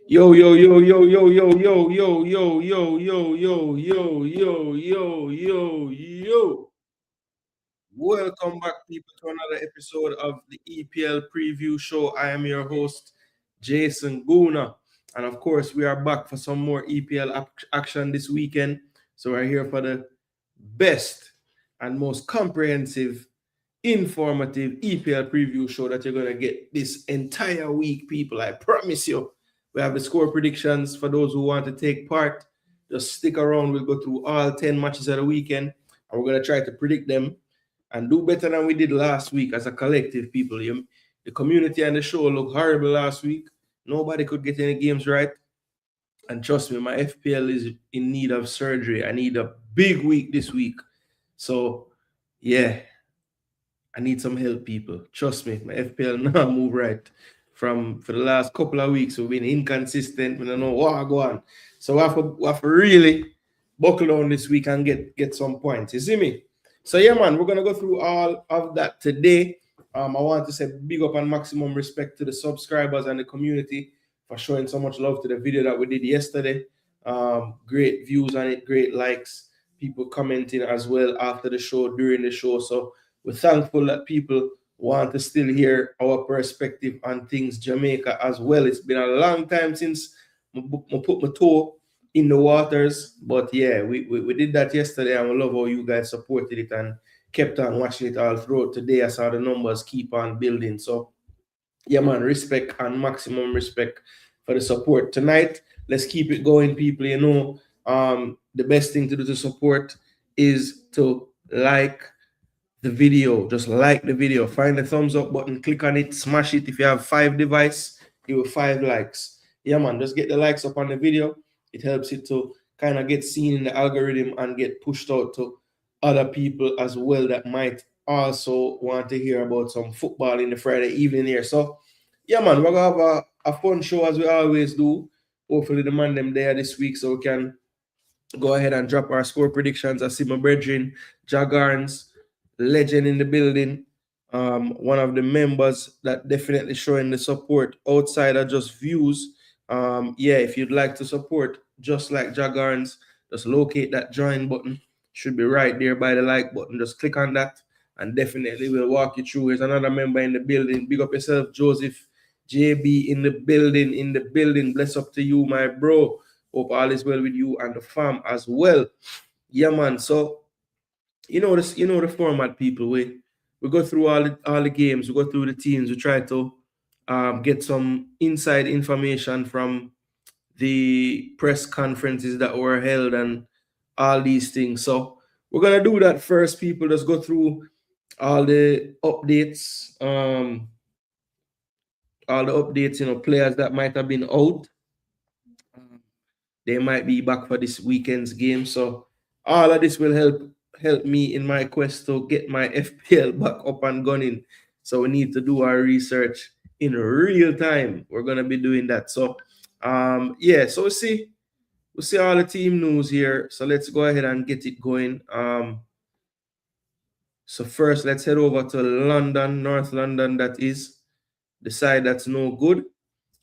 Yo, yo, yo, yo, yo, yo, yo, yo, yo, yo, yo, yo, yo, yo, yo, yo, yo. Welcome back, people, to another episode of the EPL preview show. I am your host, Jason Gooner. And of course, we are back for some more EPL action this weekend. So we're here for the best and most comprehensive, informative EPL preview show that you're going to get this entire week, people. I promise you. We have the score predictions for those who want to take part. Just stick around. We'll go through all 10 matches of the weekend, and we're going to try to predict them and do better than we did last week as a collective, people. The community and the show looked horrible last week. Nobody could get any games right. And trust me, my FPL is in need of surgery. I need a big week this week. So, yeah, I need some help, people. Trust me, my FPL now move right. For the last couple of weeks, we've been inconsistent. We don't know what go on. So we have to really buckle down this week and get some points. You see me? So yeah, man, we're gonna go through all of that today. I want to say big up and maximum respect to the subscribers and the community for showing so much love to the video that we did yesterday. Great views on it, great likes, people commenting as well after the show, during the show. So we're thankful that people want to still hear our perspective on things Jamaica as well. It's been a long time since I put my toe in the waters, but yeah, we did that yesterday, and we love how you guys supported it and kept on watching it all throughout today. I saw the numbers keep on building. So yeah, man, respect and maximum respect for the support tonight. Let's keep it going, people. The best thing to do to support is to like the video. Just like the video. Find the thumbs up button, click on it, smash it. If you have 5 devices, you will 5 likes. Yeah, man, just get the likes up on the video. It helps it to kind of get seen in the algorithm and get pushed out to other people as well that might also want to hear about some football in the Friday evening here. So, yeah, man, we're going to have a fun show as we always do. Hopefully, the man them there this week so we can go ahead and drop our score predictions. I see my brethren, Jagarns, legend in the building. One of the members that definitely showing the support outside of just views. Yeah, if you'd like to support, just like Jagarns, just locate that join button. Should be right there by the like button. Just click on that, and definitely we'll walk you through. Here's another member in the building. Big up yourself, Joseph. JB in the building, Bless up to you, my bro. Hope all is well with you and the fam as well. Yeah, man. So the format, people. We go through all the games, we go through the teams, we try to get some inside information from the press conferences that were held and all these things. So we're gonna do that first, people. Just go through all the updates, players that might have been out. They might be back for this weekend's game. So all of this will help me in my quest to get my FPL back up and running. So we need to do our research in real time. We're gonna be doing that. So yeah, so we'll see all the team news here. So let's go ahead and get it going. So first let's head over to London, North London, that is the side that's no good,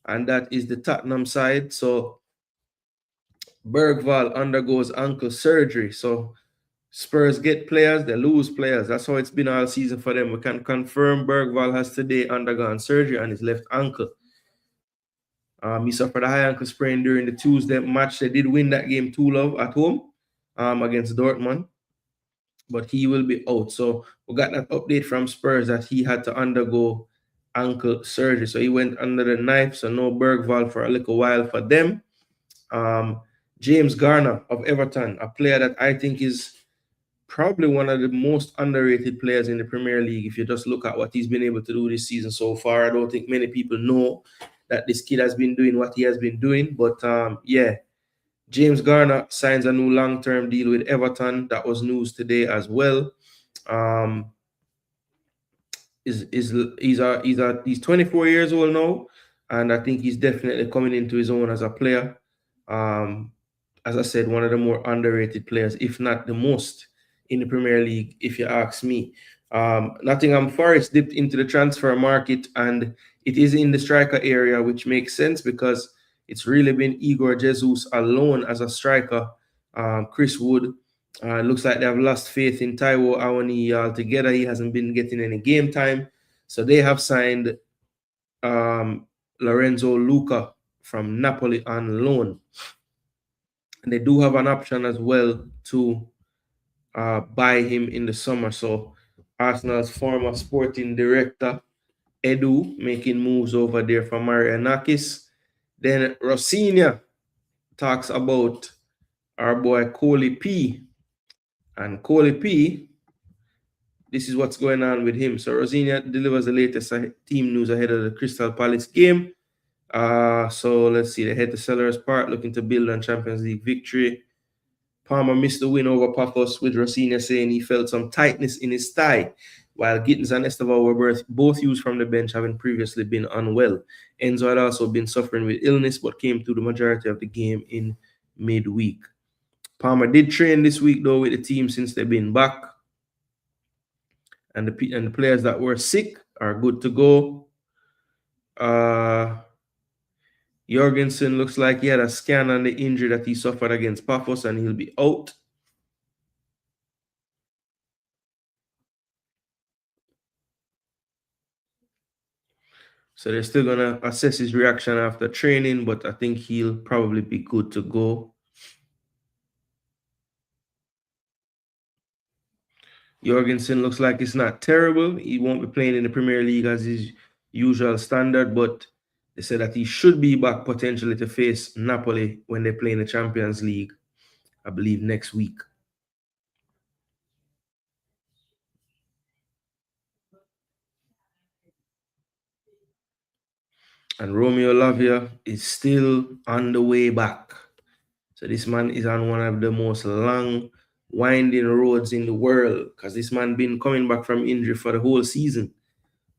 and that is the Tottenham side. So Bergval undergoes ankle surgery. So Spurs get players, they lose players. That's how it's been all season for them. We can confirm Bergval has today undergone surgery on his left ankle. He suffered a high ankle sprain during the Tuesday match. They did win that game 2-0 at home against Dortmund, but he will be out. So we got that update from Spurs that he had to undergo ankle surgery. So he went under the knife. So no Bergval for a little while for them. James Garner of Everton, a player that I think is probably one of the most underrated players in the Premier League. If you just look at what he's been able to do this season so far, I don't think many people know that this kid has been doing what he has been doing. But yeah, James Garner signs a new long-term deal with Everton. That was news today as well. He's 24 years old now, and I think he's definitely coming into his own as a player. As I said, one of the more underrated players, if not the most, in the Premier League, if you ask me. Nottingham Forest dipped into the transfer market, and it is in the striker area, which makes sense because It's really been Igor Jesus alone as a striker. Chris Wood, looks like they have lost faith in Taiwo Awani altogether. He hasn't been getting any game time. So they have signed Lorenzo Luca from Napoli on loan. And they do have an option as well to buy him in the summer. So Arsenal's former sporting director, Edu, making moves over there for Marianakis. Then Rossinia talks about our boy Coley P. And Coley P, this is what's going on with him. So Rossinia delivers the latest team news ahead of the Crystal Palace game. So let's see. They head to Sellers Park looking to build on Champions League victory. Palmer missed the win over Papos, with Rossinia saying he felt some tightness in his thigh, while Gittins and Estevao were both used from the bench, having previously been unwell. Enzo had also been suffering with illness, but came through the majority of the game in midweek. Palmer did train this week, though, with the team since they've been back. And the players that were sick are good to go. Jorgensen looks like he had a scan on the injury that he suffered against Paphos, and he'll be out. So they're still going to assess his reaction after training, but I think he'll probably be good to go. Jorgensen looks like it's not terrible. He won't be playing in the Premier League as his usual standard, but they said that he should be back potentially to face Napoli when they play in the Champions League, I believe, next week. And Romeo Lavia is still on the way back. So this man is on one of the most long, winding roads in the world, because this man been coming back from injury for the whole season.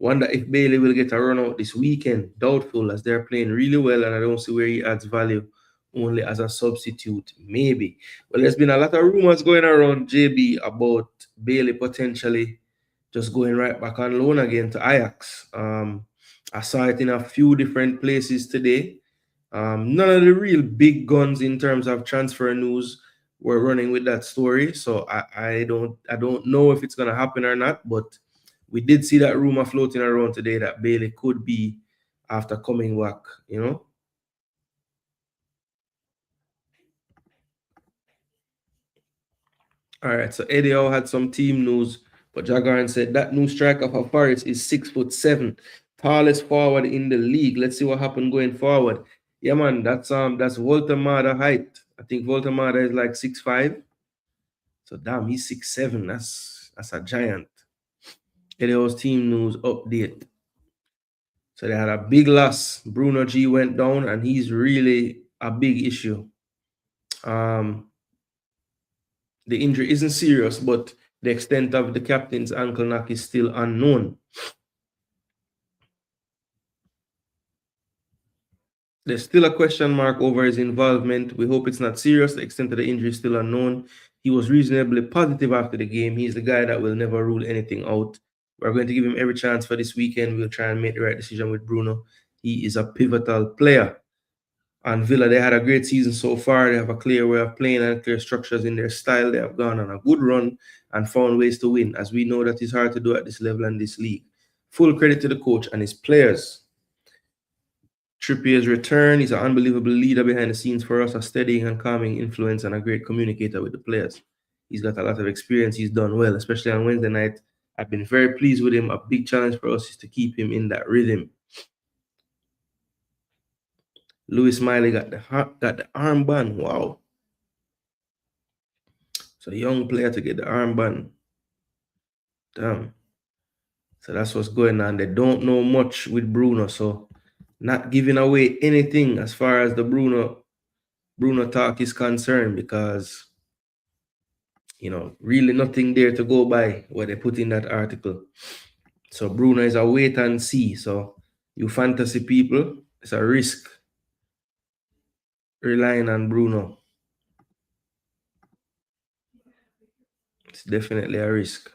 Wonder if Bailey will get a run out this weekend. Doubtful, as they're playing really well, and I don't see where he adds value only as a substitute. Maybe. Well, there's been a lot of rumors going around, JB, about Bailey potentially just going right back on loan again to Ajax. I saw it in a few different places today. None of the real big guns in terms of transfer news were running with that story, so I don't know if it's gonna happen or not. But we did see that rumor floating around today that Bailey could be after coming back. All right, so Eddie Howe had some team news, but Jagaran said that new striker for Forest is 6'7", tallest forward in the league. Let's see what happened going forward. Yeah, man, that's Walter Mada height. I think Walter Mada is like 6'5". So damn, he's 6'7". That's a giant. Eddie Howe's team news update. So they had a big loss. Bruno G went down, and he's really a big issue. The injury isn't serious, but the extent of the captain's ankle knock is still unknown. There's still a question mark over his involvement. We hope it's not serious. The extent of the injury is still unknown. He was reasonably positive after the game. He's the guy that will never rule anything out. We're going to give him every chance for this weekend. We'll try and make the right decision with Bruno. He is a pivotal player. And Villa, they had a great season so far. They have a clear way of playing and clear structures in their style. They have gone on a good run and found ways to win, as we know that it's hard to do at this level and this league. Full credit to the coach and his players. Trippier's return. He's an unbelievable leader behind the scenes for us, a steadying and calming influence, and a great communicator with the players. He's got a lot of experience. He's done well, especially on Wednesday night. I've been very pleased with him. A big challenge for us is to keep him in that rhythm. Louis Miley got the armband. Wow. So a young player to get the armband. Damn. So that's what's going on. They don't know much with Bruno, so not giving away anything as far as the Bruno talk is concerned, because really nothing there to go by what they put in that article. So Bruno is a wait and see. So you fantasy people, it's a risk relying on Bruno. It's definitely a risk.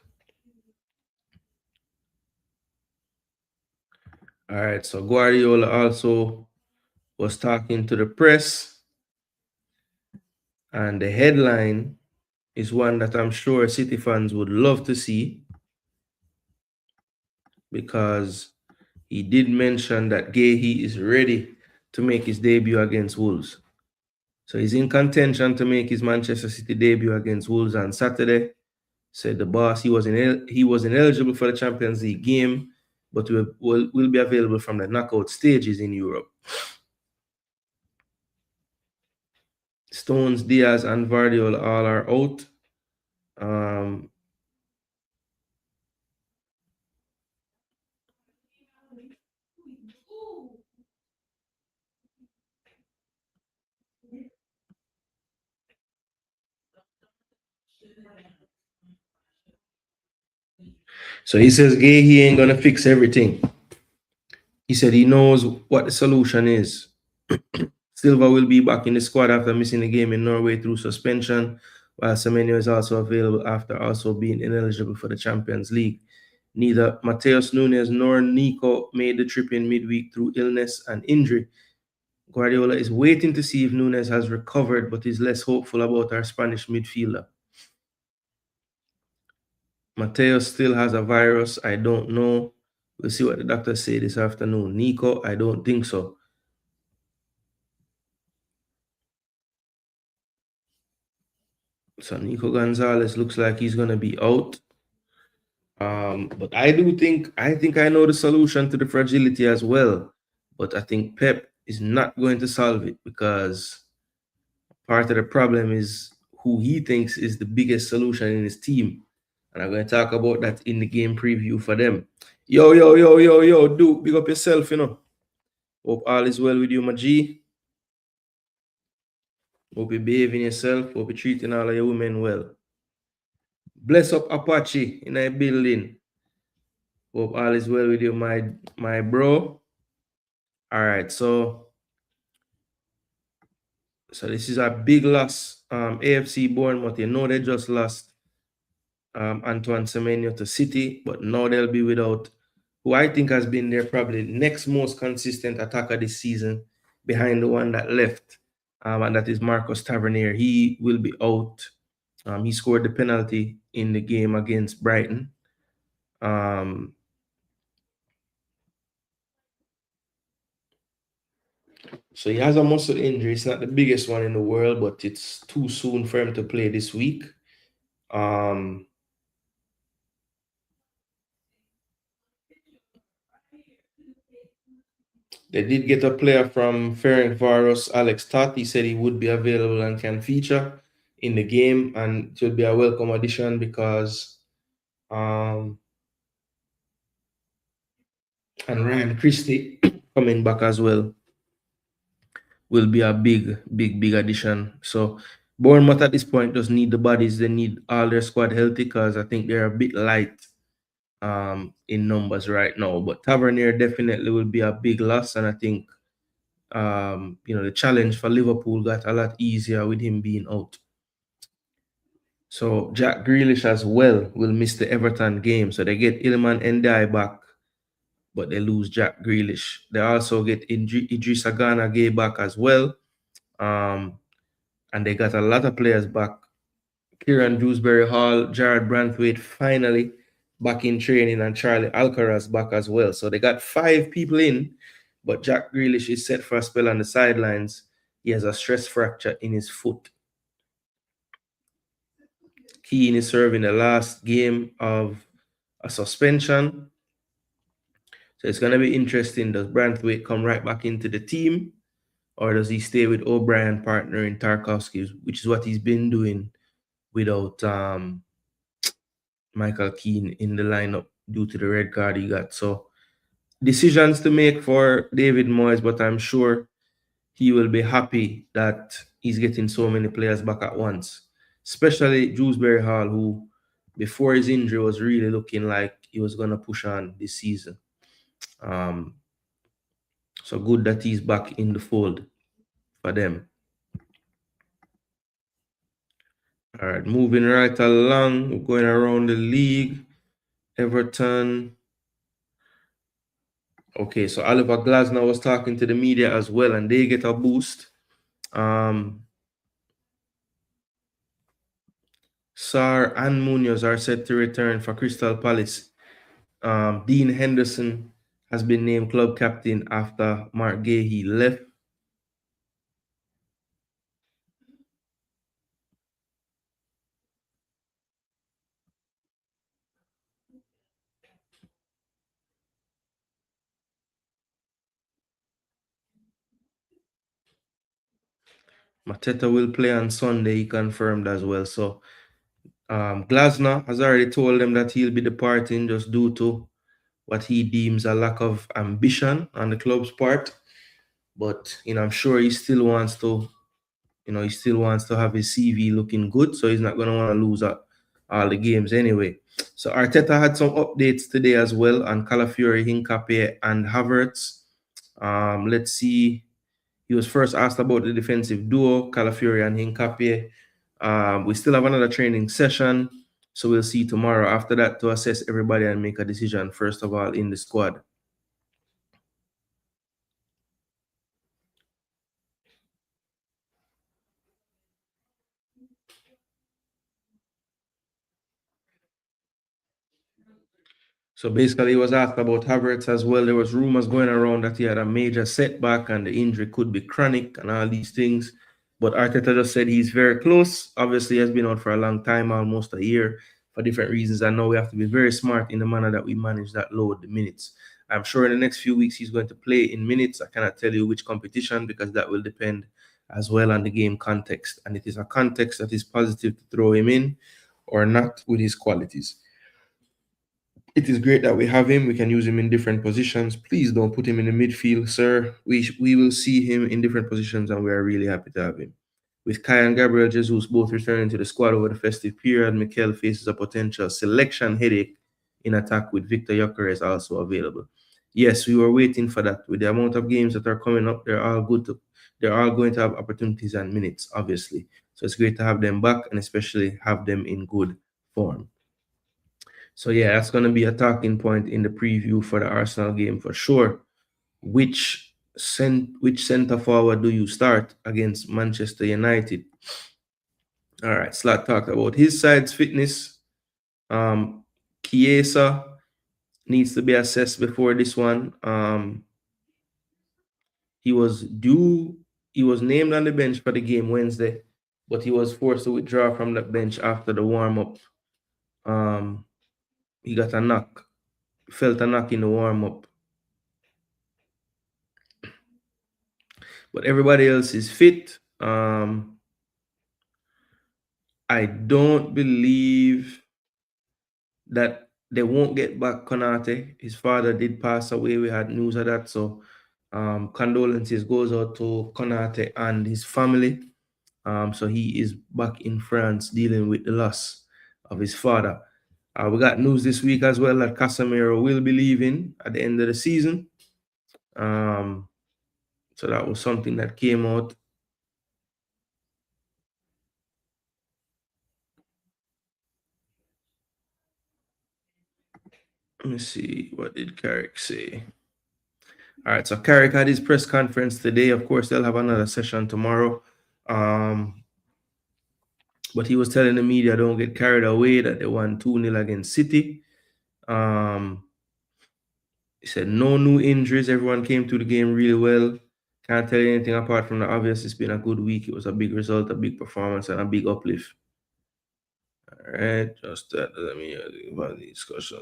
All right, so Guardiola also was talking to the press, and the headline is one that I'm sure City fans would love to see, because he did mention that Guehi is ready to make his debut against Wolves. So he's in contention to make his Manchester City debut against Wolves on Saturday. Said the boss he was ineligible for the Champions League game, but will be available from the knockout stages in Europe. Stones, Diaz, and Vardiol all are out. So he says he ain't gonna fix everything. He said he knows what the solution is. Silva will be back in the squad after missing the game in Norway through suspension, while Semenyo is also available after also being ineligible for the Champions League. Neither Mateus Nunes nor Nico made the trip in midweek through illness and injury. Guardiola is waiting to see if Nunes has recovered, but is less hopeful about our Spanish midfielder. Mateus still has a virus. I don't know. We'll see what the doctors say this afternoon. Nico, I don't think so. So Nico Gonzalez looks like he's gonna be out. But I think I know the solution to the fragility as well. But I think Pep is not going to solve it, because part of the problem is who he thinks is the biggest solution in his team. And I'm going to talk about that in the game preview for them. Yo, Duke, big up yourself, Hope all is well with you, my G. Hope you're behaving yourself. Hope you're treating all of your women well. Bless up Apache in a building. Hope all is well with you, my bro. All right, so this is a big loss. AFC Bournemouth, they just lost Antoine Semenyo to City, but now they'll be without who I think has been their probably next most consistent attacker this season, behind the one that left, and that is Marcus Tavernier. He will be out. He scored the penalty in the game against Brighton. So he has a muscle injury. It's not the biggest one in the world, but it's too soon for him to play this week. They did get a player from Ferencváros, Alex Tott. He said he would be available and can feature in the game, and it would be a welcome addition, because and Ryan Christie coming back as well will be a big addition. So Bournemouth at this point just need the bodies. They need all their squad healthy, because I think they're a bit light in numbers right now. But Tavernier definitely will be a big loss, and I think the challenge for Liverpool got a lot easier with him being out. So Jack Grealish as well will miss the Everton game. So they get Iliman Ndiaye back, but they lose Jack Grealish. They also get Idrissa Gana Gueye back as well. And they got a lot of players back. Kieran Dewsbury Hall, Jared Branthwaite finally back in training, and Charlie Alcaraz back as well. So they got 5 people in, but Jack Grealish is set for a spell on the sidelines. He has a stress fracture in his foot. Keane is serving the last game of a suspension. So it's going to be interesting. Does Branthwaite come right back into the team, or does he stay with O'Brien partnering Tarkowski, which is what he's been doing without Michael Keane in the lineup due to the red card he got? So decisions to make for David Moyes, but I'm sure he will be happy that he's getting so many players back at once, especially Dewsbury Hall, who before his injury was really looking like he was going to push on this season. So good that he's back in the fold for them. All right, moving right along, we're going around the league. Everton. Okay, so Oliver Glasner was talking to the media as well, and they get a boost. Sarr and Munoz are set to return for Crystal Palace. Dean Henderson has been named club captain after Mark Gahey left. Mateta will play on Sunday, he confirmed as well. So Glasner has already told them that he'll be departing just due to what he deems a lack of ambition on the club's part. But I'm sure he still wants to, have his CV looking good, so he's not going to want to lose all the games anyway. So Arteta had some updates today as well on Calafiori, Hincapié, and Havertz. Let's see. He was first asked about the defensive duo, Calafiori and Hincapié. We still have another training session, so we'll see tomorrow after that to assess everybody and make a decision, first of all, in the squad. So basically, he was asked about Havertz as well. There was rumors going around that he had a major setback and the injury could be chronic and all these things. But Arteta just said he's very close. Obviously, he has been out for a long time, almost a year, for different reasons. And now we have to be very smart in the manner that we manage that load, the minutes. I'm sure in the next few weeks he's going to play in minutes. I cannot tell you which competition because that will depend as well on the game context. And it is a context that is positive to throw him in or not with his qualities. It is great that we have him. We can use him in different positions. Please don't put him in the midfield, sir. We will see him in different positions, and we are really happy to have him. With Kai and Gabriel Jesus both returning to the squad over the festive period, Mikel faces a potential selection headache in attack with Victor Gyökeres also available. Yes, we were waiting for that. With the amount of games that are coming up, they're all going to have opportunities and minutes, obviously. So it's great to have them back and especially have them in good form. So yeah, that's going to be a talking point in the preview for the Arsenal game for sure. Which center forward do you start against Manchester United? All right, Slot talked about his side's fitness. Chiesa needs to be assessed before this one. He was named on the bench for the game Wednesday, but he was forced to withdraw from the bench after the warm-up. He got a knock, felt a knock in the warm-up. But everybody else is fit. I don't believe that they won't get back Konate. His father did pass away. We had news of that. So condolences goes out to Konate and his family. So he is back in France dealing with the loss of his father. We got news this week as well that Casemiro will be leaving at the end of the season. So that was something that came out. Let me see, what did Carrick say? All right, so Carrick had his press conference today. Of course, they'll have another session tomorrow. But he was telling the media, don't get carried away, that they won 2-0 against City. He said no new injuries. Everyone came to the game really well. Can't tell you anything apart from the obvious. It's been a good week. It was a big result, a big performance, and a big uplift. All right, just that. Let me have the discussion.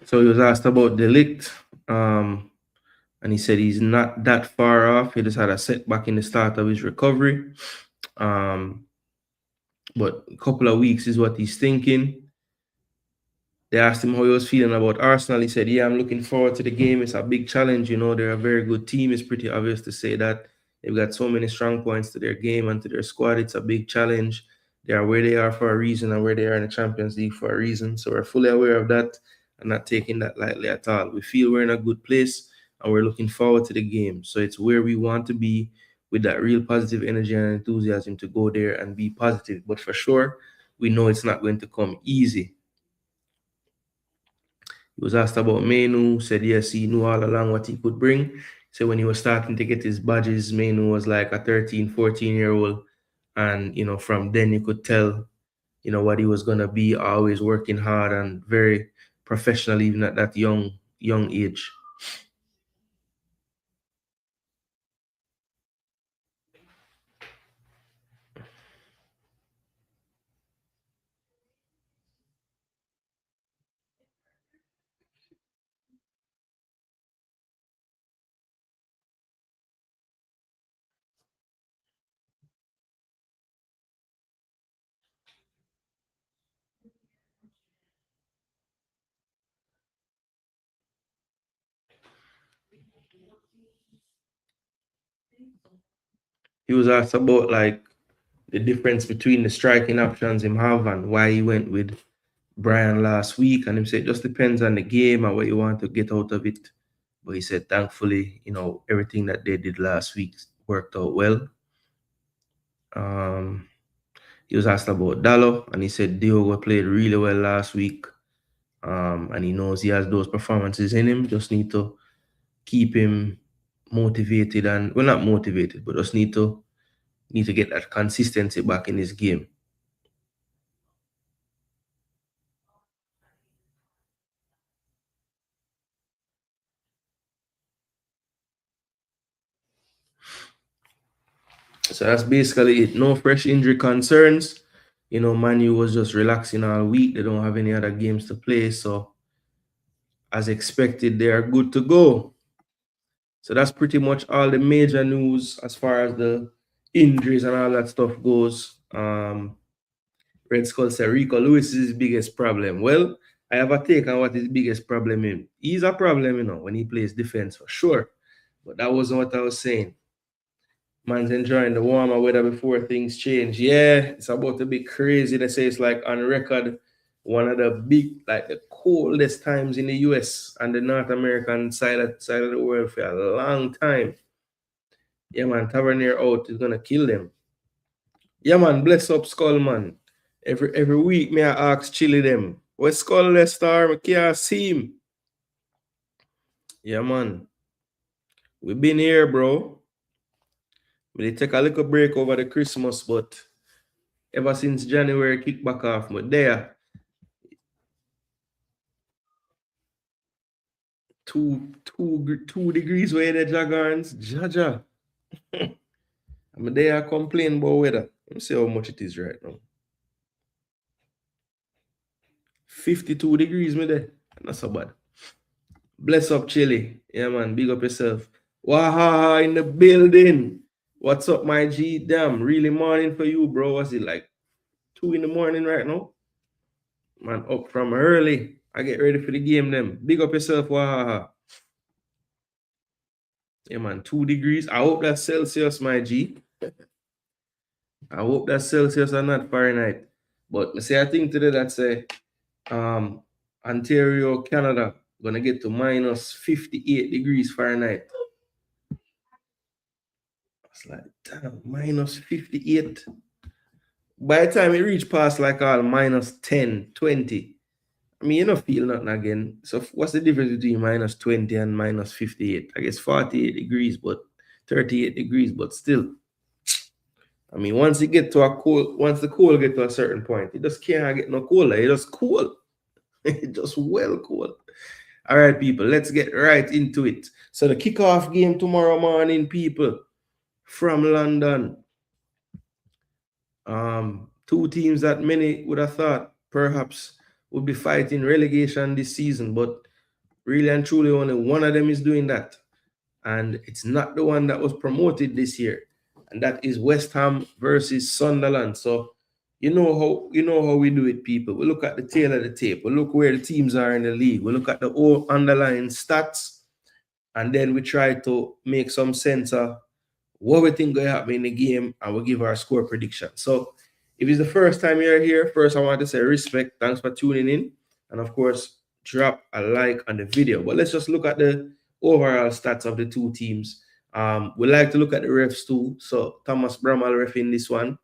So he was asked about De Ligt, and he said he's not that far off. He just had a setback in the start of his recovery. But a couple of weeks is what he's thinking. They asked him how he was feeling about Arsenal. He said, yeah, I'm looking forward to the game. It's a big challenge. They're a very good team. It's pretty obvious to say that. They've got so many strong points to their game and to their squad. It's a big challenge. They are where they are for a reason and where they are in the Champions League for a reason. So we're fully aware of that and not taking that lightly at all. We feel we're in a good place. and we're looking forward to the game. So it's where we want to be, with that real positive energy and enthusiasm to go there and be positive. But for sure, we know it's not going to come easy. He was asked about Menu, said yes, he knew all along what he could bring. So when he was starting to get his badges, Menu was like a 13, 14-year-old. And, from then you could tell, what he was going to be, always working hard and very professional, even at that young age. He was asked about like the difference between the striking options him have and why he went with Brian last week. And he said it just depends on the game and what you want to get out of it. But he said thankfully, everything that they did last week worked out well. He was asked about Dallo, and he said Diogo played really well last week. And he knows he has those performances in him. Just need to keep him motivated and, well, not motivated, but just need to get that consistency back in his game. So that's basically it. No fresh injury concerns. Manu was just relaxing all week. They don't have any other games to play. So as expected, they are good to go. So that's pretty much all the major news as far as the injuries and all that stuff goes. Red Skull said Rico Lewis is his biggest problem. Well, I have a take on what his biggest problem is. He's a problem, when he plays defense for sure. But that wasn't what I was saying. Man's enjoying the warmer weather before things change. Yeah, it's about to be crazy. They say it's like on record one of the the coldest times in the US and the North American side of the world for a long time. Yeah, man, Tavernier out is gonna kill them. Yeah, man, bless up Skull, man. Every week, me I ask Chili them. Where's Skull Lester? I can't see him. Yeah, man. We've been here, bro. We take a little break over the Christmas, but ever since January, kick back off. But there, two degrees where the Jagons, Jaja. I'm there complain about weather. Let me see how much it is right now. 52 degrees, me there. Not so bad. Bless up, Chili. Yeah, man. Big up yourself. Wahaha in the building. What's up, my G? Damn, really morning for you, bro. What's it like? 2 in the morning right now? Man, up from early. I get ready for the game, them. Big up yourself, Wahaha. Yeah, man. 2 degrees. I hope that's Celsius, my G. I hope that's Celsius and not Fahrenheit. But I think today that say Ontario, Canada, gonna get to minus 58 degrees Fahrenheit. It's like, damn, minus 58. By the time it reach past like all minus 10, 20, I mean, you don't feel nothing again. So what's the difference between minus 20 and minus 58? I guess 48 degrees, but 38 degrees, but still. I mean, once the cold get to a certain point, it just can't get no colder. It just cool. It just well cool. All right, people, let's get right into it. So the kickoff game tomorrow morning, people, from London. Two teams that many would have thought perhaps would be fighting relegation this season, but really and truly only one of them is doing that. And it's not the one that was promoted this year. And that is West Ham versus Sunderland. So you know how we do it, people. We look at the tail of the tape. We look where the teams are in the league. We look at the all underlying stats, and then we try to make some sense of what we think going to happen in the game, and we'll give our score prediction. So if it's the first time you're here, first I want to say respect. Thanks for tuning in. And of course, drop a like on the video. But let's just look at the overall stats of the two teams. We like to look at the refs too. So Thomas Bramall ref in this one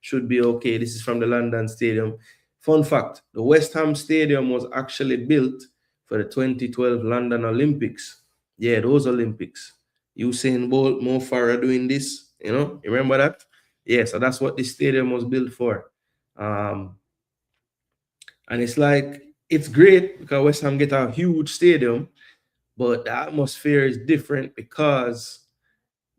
should be okay. This is from the London Stadium. Fun fact: the West Ham Stadium was actually built for the 2012 London Olympics. Yeah, those Olympics. Usain Bolt, Mo Farah doing this. You remember that? Yeah, so that's what this stadium was built for. Um, and it's like it's great because West Ham get a huge stadium, but the atmosphere is different because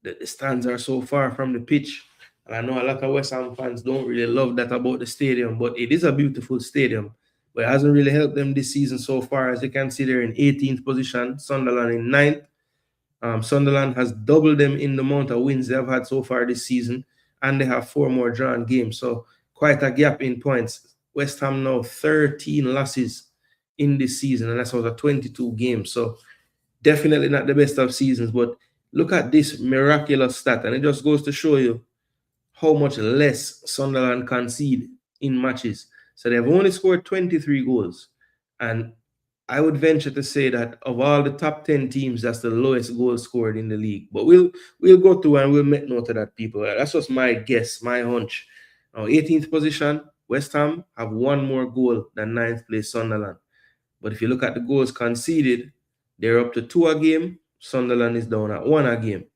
the stands are so far from the pitch. And I know a lot of West Ham fans don't really love that about the stadium, but it is a beautiful stadium. But it hasn't really helped them this season so far. As you can see, they're in 18th position, Sunderland in 9th. Sunderland has doubled them in the amount of wins they've had so far this season, and they have 4 more drawn games. So quite a gap in points. West Ham now 13 losses in this season, and that's out of 22 games. So definitely not the best of seasons, but look at this miraculous stat, and it just goes to show you how much less Sunderland concede in matches. So they've only scored 23 goals, and I would venture to say that of all the top 10 teams, that's the lowest goal scored in the league. But we'll go through and we'll make note of that, people. That's just my guess, my hunch. Now, 18th position, West Ham have 1 more goal than 9th place Sunderland. But if you look at the goals conceded, they're up to 2 a game. Sunderland is down at 1 a game.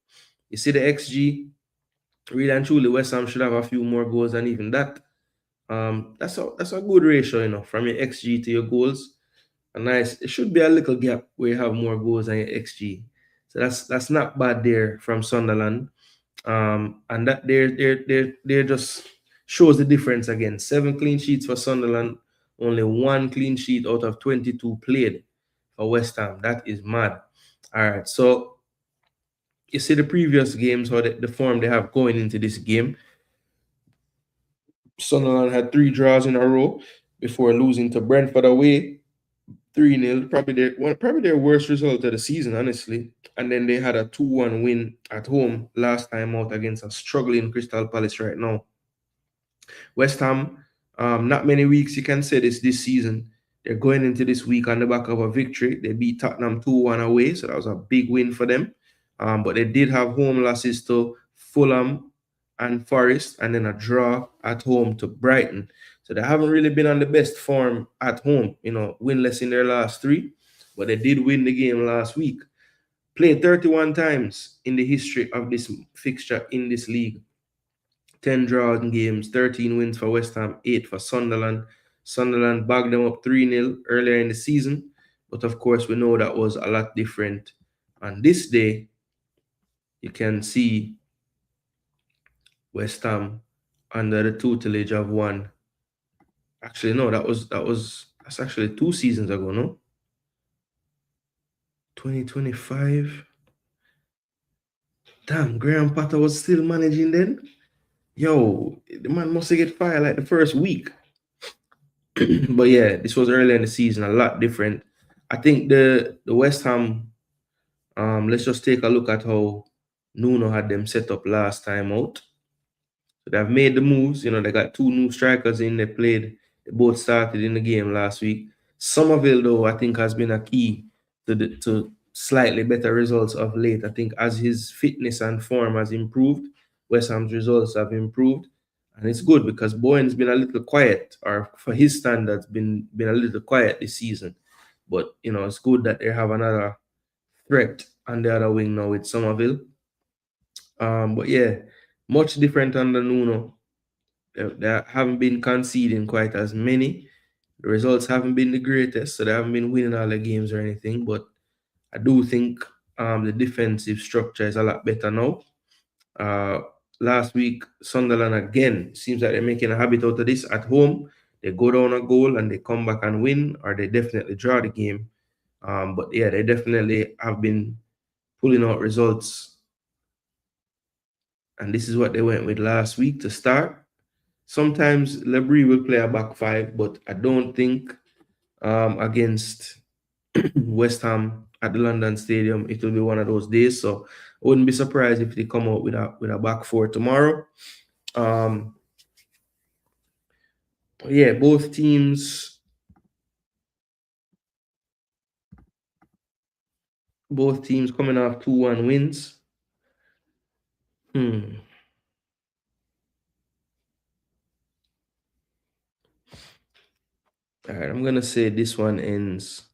You see the XG, really and truly, West Ham should have a few more goals than even that. That's a good ratio, from your XG to your goals. A nice. It should be a little gap where you have more goals than your XG. So that's not bad there from Sunderland. And that they're just shows the difference again. 7 clean sheets for Sunderland, only 1 clean sheet out of 22 played for West Ham. That is mad. All right, so you see the previous games, or the form they have going into this game. Sunderland had 3 draws in a row before losing to Brentford away 3-0. Probably their worst result of the season, honestly. And then they had a 2-1 win at home last time out against a struggling Crystal Palace right now. West Ham, not many weeks you can say this season. They're going into this week on the back of a victory. They beat Tottenham 2-1 away, so that was a big win for them. But they did have home losses to Fulham and Forest, and then a draw at home to Brighton. So they haven't really been on the best form at home, winless in their last 3. But they did win the game last week. Played 31 times in the history of this fixture in this league. 10 drawn games, 13 wins for West Ham, 8 for Sunderland. Sunderland bagged them up 3-0 earlier in the season. But of course, we know that was a lot different. On this day, you can see West Ham under the tutelage of one. Actually, no, that's actually 2 seasons ago, no? 2025. Damn, Graham Potter was still managing then. Yo, the man must have get fired like the first week. But yeah, this was early in the season, a lot different. I think the West Ham, let's just take a look at how Nuno had them set up last time out. So they've made the moves. They got 2 new strikers in. They both started in the game last week. Somerville, though, I think has been a key to slightly better results of late. I think as his fitness and form has improved, West Ham's results have improved. And it's good because Bowen's been a little quiet, or for his standards, been a little quiet this season. But, it's good that they have another threat on the other wing now with Somerville. But yeah, much different under Nuno. They haven't been conceding quite as many. The results haven't been the greatest, so they haven't been winning all the games or anything. But I do think the defensive structure is a lot better now. Last week, Sunderland again seems like they're making a habit out of this at home. They go down a goal and they come back and win, or they definitely draw the game. But yeah, they definitely have been pulling out results. And this is what they went with last week to start. Sometimes Lebrie will play a back 5, but I don't think against West Ham at the London Stadium it will be one of those days. So I wouldn't be surprised if they come out with a back 4 tomorrow. Yeah, both teams. Both teams coming off 2-1 wins. Hmm. All right, I'm gonna say this one ends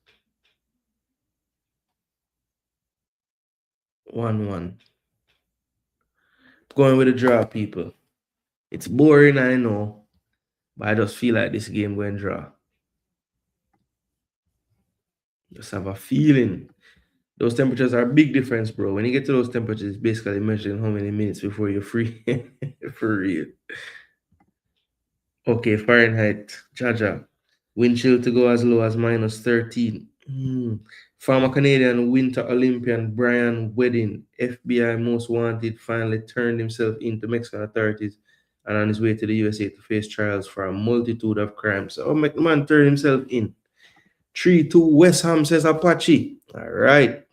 1-1. Going with a draw, people. It's boring, I know, but I just feel like this game going draw. Just have a feeling. Those temperatures are a big difference, bro. When you get to those temperatures, it's basically measuring how many minutes before you're free. For real. Okay, Fahrenheit, Jaja. Wind chill to go as low as -13. Former Canadian Winter Olympian Brian Wedding, FBI most wanted, finally turned himself into Mexican authorities and on his way to the USA to face trials for a multitude of crimes. So, man turned himself in. 3-2 West Ham, says Apache. All right.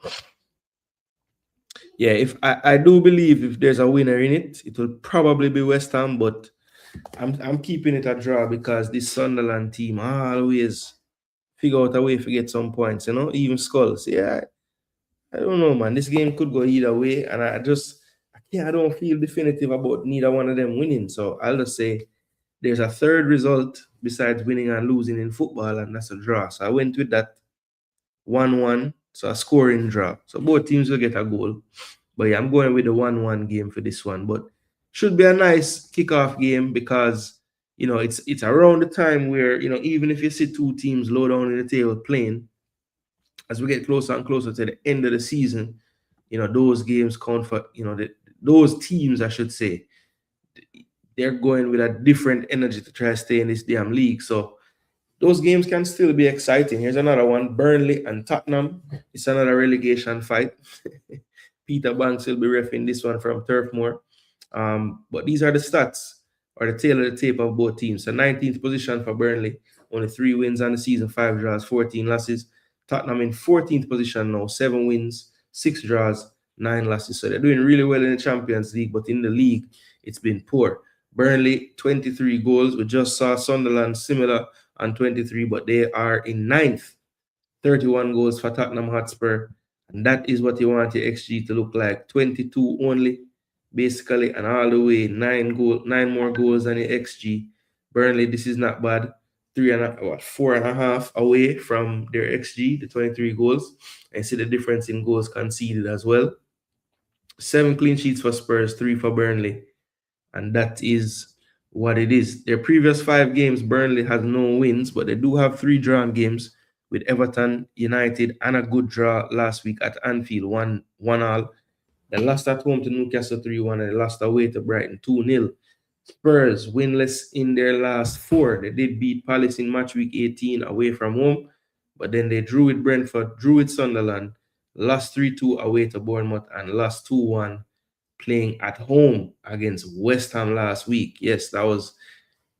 Yeah, if I do believe if there's a winner in it, it will probably be West Ham, but I'm keeping it a draw because this Sunderland team always figure out a way to get some points, even skulls. Yeah, I don't know, man. This game could go either way, and I don't feel definitive about neither one of them winning. So I'll just say there's a third result besides winning and losing in football, and that's a draw. So I went with that 1-1, so a scoring draw. So both teams will get a goal. But yeah, I'm going with the 1-1 game for this one. But should be a nice kickoff game because it's around the time where even if you see two teams low down in the table playing, as we get closer and closer to the end of the season, those games count for those teams, I should say, they're going with a different energy to try to stay in this damn league. So those games can still be exciting. Here's another one: Burnley and Tottenham. It's another relegation fight. Peter Banks will be reffing this one from Turfmoor. But these are the stats or the tail of the tape of both teams. So 19th position for Burnley, only 3 wins on the season, 5 draws, 14 losses. Tottenham in 14th position now, 7 wins, 6 draws, 9 losses. So they're doing really well in the Champions League, but in the league, it's been poor. Burnley, 23 goals. We just saw Sunderland similar on 23, but they are in 9th. 31 goals for Tottenham Hotspur. And that is what you want your XG to look like. 22 only, basically, and all the way 9 more goals than your XG. Burnley, this is not bad. 4.5 away from their XG, the 23 goals. And see the difference in goals conceded as well. 7 clean sheets for Spurs, 3 for Burnley. And that is what it is. Their previous 5 games, Burnley has no wins, but they do have 3 drawn games with Everton, United, and a good draw last week at Anfield, 1-1. They lost at home to Newcastle 3-1, and they lost away to Brighton 2-0. Spurs winless in their last 4. They did beat Palace in match week 18 away from home, but then they drew with Brentford, drew with Sunderland, lost 3-2 away to Bournemouth, and lost 2-1 playing at home against West Ham last week. Yes, that was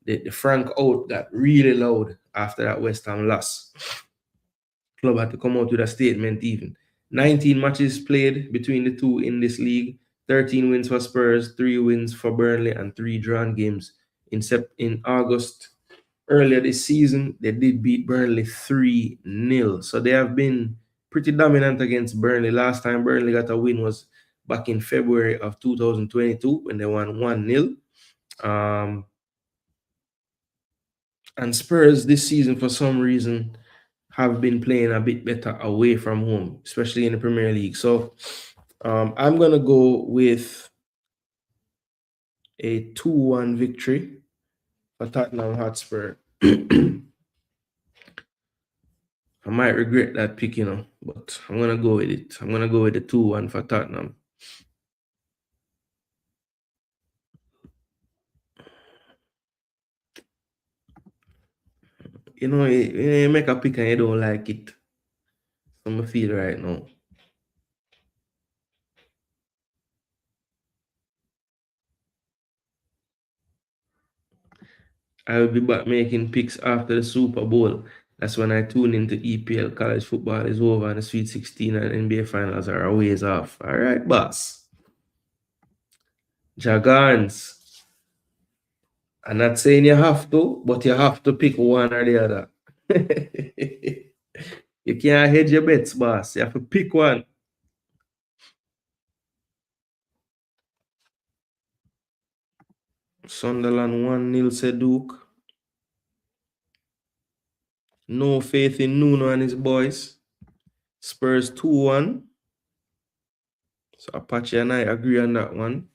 the Frank out got really loud after that West Ham loss. Club had to come out with a statement even. 19 matches played between the two in this league. 13 wins for Spurs, 3 wins for Burnley, and 3 drawn games. In August, earlier this season, they did beat Burnley 3-0. So they have been pretty dominant against Burnley. Last time Burnley got a win was back in February of 2022 when they won 1-0. And Spurs this season, for some reason, have been playing a bit better away from home, especially in the Premier League. So I'm going to go with a 2-1 victory for Tottenham Hotspur. I might regret that pick, but I'm going to go with it. I'm going to go with the 2-1 for Tottenham. You make a pick and you don't like it. I'm feel right now. I will be back making picks after the Super Bowl. That's when I tune into EPL. College football is over and the Sweet 16 and NBA finals are a ways off. All right, boss. Jagans. I'm not saying you have to, but you have to pick one or the other. You can't hedge your bets, boss. You have to pick one. Sunderland 1-0, said Duke. No faith in Nuno and his boys. Spurs 2-1. So Apache and I agree on that one.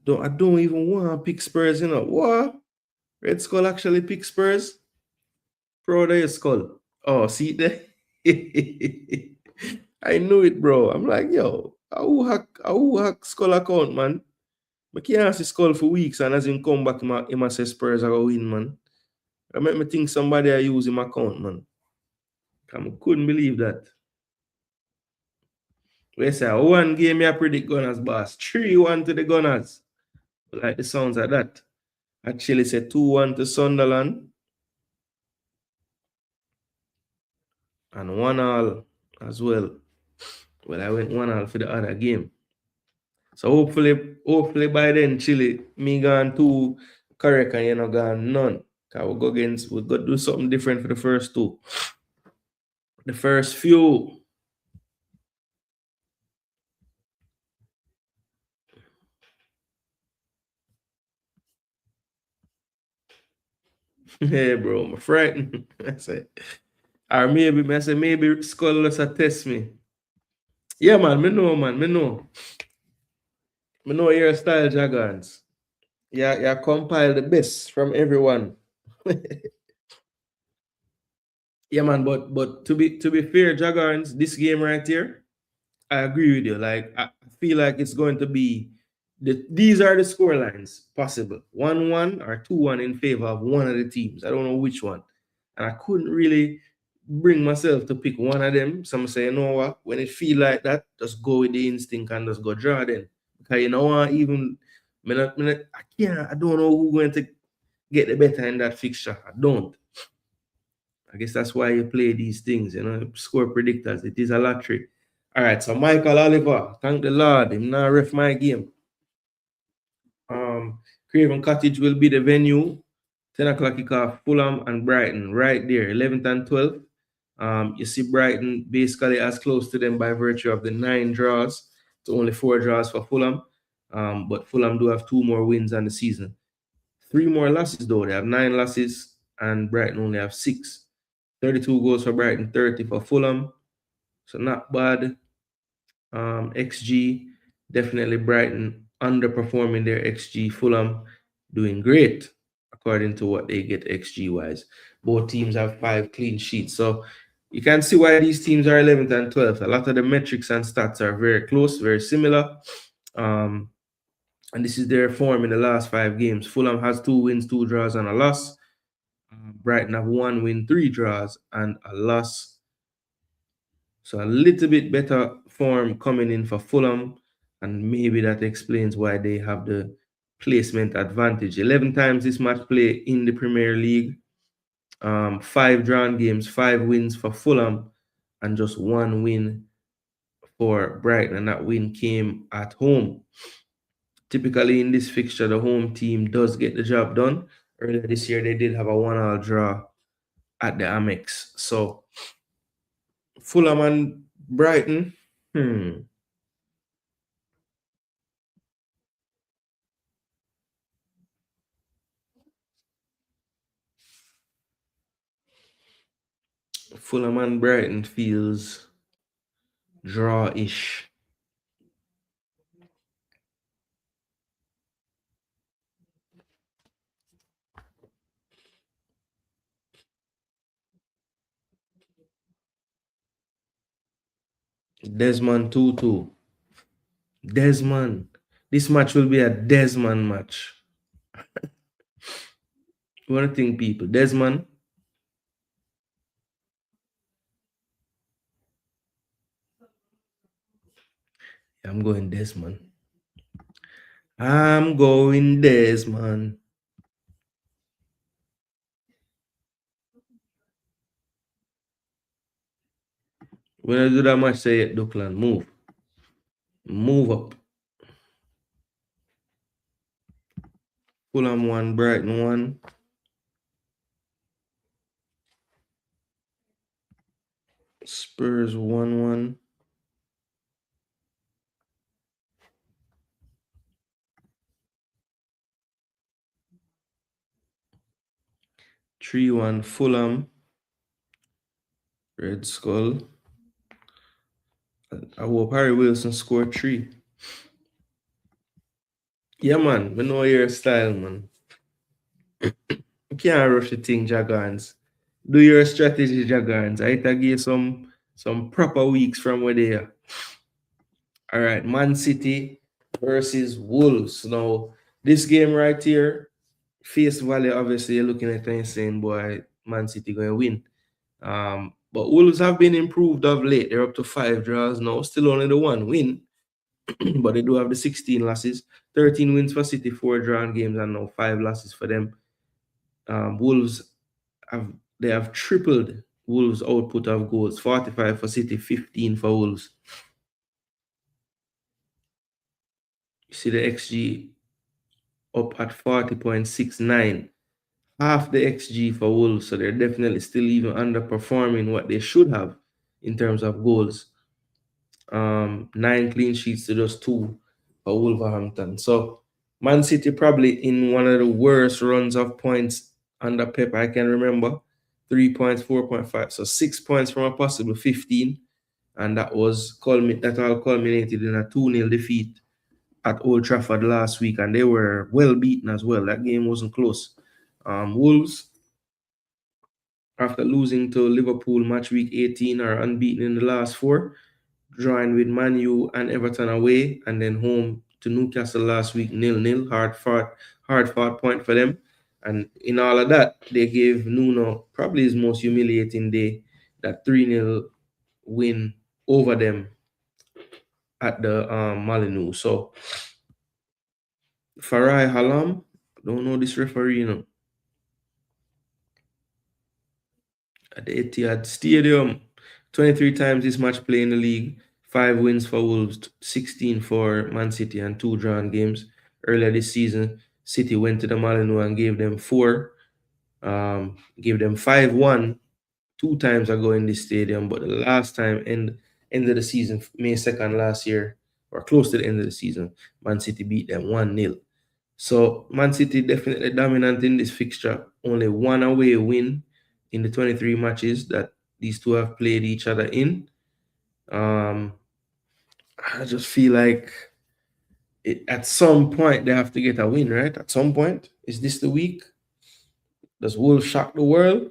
I don't even want to pick Spurs, you know. What? Red Skull actually pick Spurs? Proud of your skull. Oh, see there? I knew it, bro. I'm like, yo, who hack Skull account, man? I can't see Skull for weeks, and as him come back, he must say Spurs are going to win, man. I make me think somebody I use him account, man. I couldn't believe that. We say one game I predict Gunners, boss. 3-1 to the Gunners. Like the sounds of that. Actually say 2-1 to Sunderland. And 1-1 as well. Well, I went 1-1 for the other game. So hopefully by then, Chile, me gone 2 correct and you know gone none. Cause we got to do something different for the first 2. The first few. Hey bro, I'm frightened. I say, or maybe Skull a test me. Yeah, man, me know, man. Me know your style, Jagons. Yeah, you compile the best from everyone. Yeah, man, but to be fair, Jagons, this game right here, I agree with you. Like I feel like it's going to be these are the score lines possible. 1-1 or 2-1 in favor of one of the teams. I don't know which one. And I couldn't really bring myself to pick one of them. Some say, you know what, when it feel like that, just go with the instinct and just go draw then. Because you know what, even I don't know who's going to get the better in that fixture. I don't. I guess that's why you play these things, score predictors. It is a lottery. All right, so Michael Oliver, thank the Lord, him now ref my game. Craven Cottage will be the venue. 10 o'clock kickoff, Fulham and Brighton, right there, 11th and 12th. You see Brighton basically as close to them by virtue of the 9 draws. It's only 4 draws for Fulham. But Fulham do have 2 more wins on the season. 3 more losses though. They have 9 losses and Brighton only have 6. 32 goals for Brighton, 30 for Fulham. So not bad. XG, definitely Brighton underperforming their XG. Fulham doing great according to what they get XG wise. Both teams have 5 clean sheets. So you can see why these teams are 11th and 12th. A lot of the metrics and stats are very close, very similar. And this is their form in the last 5 games. Fulham has 2 wins, 2 draws, and a loss. Brighton have 1 win, 3 draws, and a loss. So a little bit better form coming in for Fulham, and maybe that explains why they have the placement advantage. 11 times this match play in the Premier League, 5 drawn games, 5 wins for Fulham, and just 1 win for Brighton, and that win came at home. Typically in this fixture, the home team does get the job done. Earlier this year, they did have a 1-1 draw at the Amex. So Fulham and Brighton, Fulham and Brighton feels draw-ish. Desmond 2-2. Desmond. This match will be a Desmond match. What do you think, people? Desmond? I'm going Desmond. I'm going Desmond. When I do that match, say it, Duckland, move. Move up. Fulham 1, Brighton 1. Spurs 1-1. 3-1 Fulham. Red Skull. I hope Harry Wilson scored 3. Yeah, man. We know your style, man. You can't rush the thing, Jagans. Do your strategy, Jagans. I give you some proper weeks from where they are. All right, Man City versus Wolves. Now, this game right here, face value, obviously, you're looking at it and saying, boy, Man City going to win. But Wolves have been improved of late. They're up to 5 draws now. Still only the 1 win, but they do have the 16 losses. 13 wins for City, 4 drawn games, and now 5 losses for them. Wolves have tripled Wolves' output of goals. 45 for City, 15 for Wolves. You see the XG up at 40.69. Half the XG for Wolves, so they're definitely still even underperforming what they should have in terms of goals. 9 clean sheets to just 2 for Wolverhampton. So Man City probably in one of the worst runs of points under Pep I can remember. 3 points, 4.5. So 6 points from a possible 15. And that all culminated in a 2-0 defeat at Old Trafford last week. And they were well beaten as well. That game wasn't close. Wolves, after losing to Liverpool match week 18, are unbeaten in the last 4, drawing with Man U and Everton away, and then home to Newcastle last week 0-0. Hard fought point for them. And in all of that, they gave Nuno probably his most humiliating day, that 3-0 win over them at the Molyneux. So Farai Halam, don't know this referee, at the Etihad Stadium. 23 times this match play in the league. 5 wins for Wolves, 16 for Man City, and 2 drawn games. Earlier this season, City went to the Molyneux and gave them 4. Gave them 5-1 2 times ago in this stadium, but the last time end of the season, May 2nd last year, or close to the end of the season, Man City beat them 1-0. So Man City definitely dominant in this fixture. Only 1 away win in the 23 matches that these two have played each other in. I just feel like at some point they have to get a win, right? At some point. Is this the week? Does Wolves shock the world?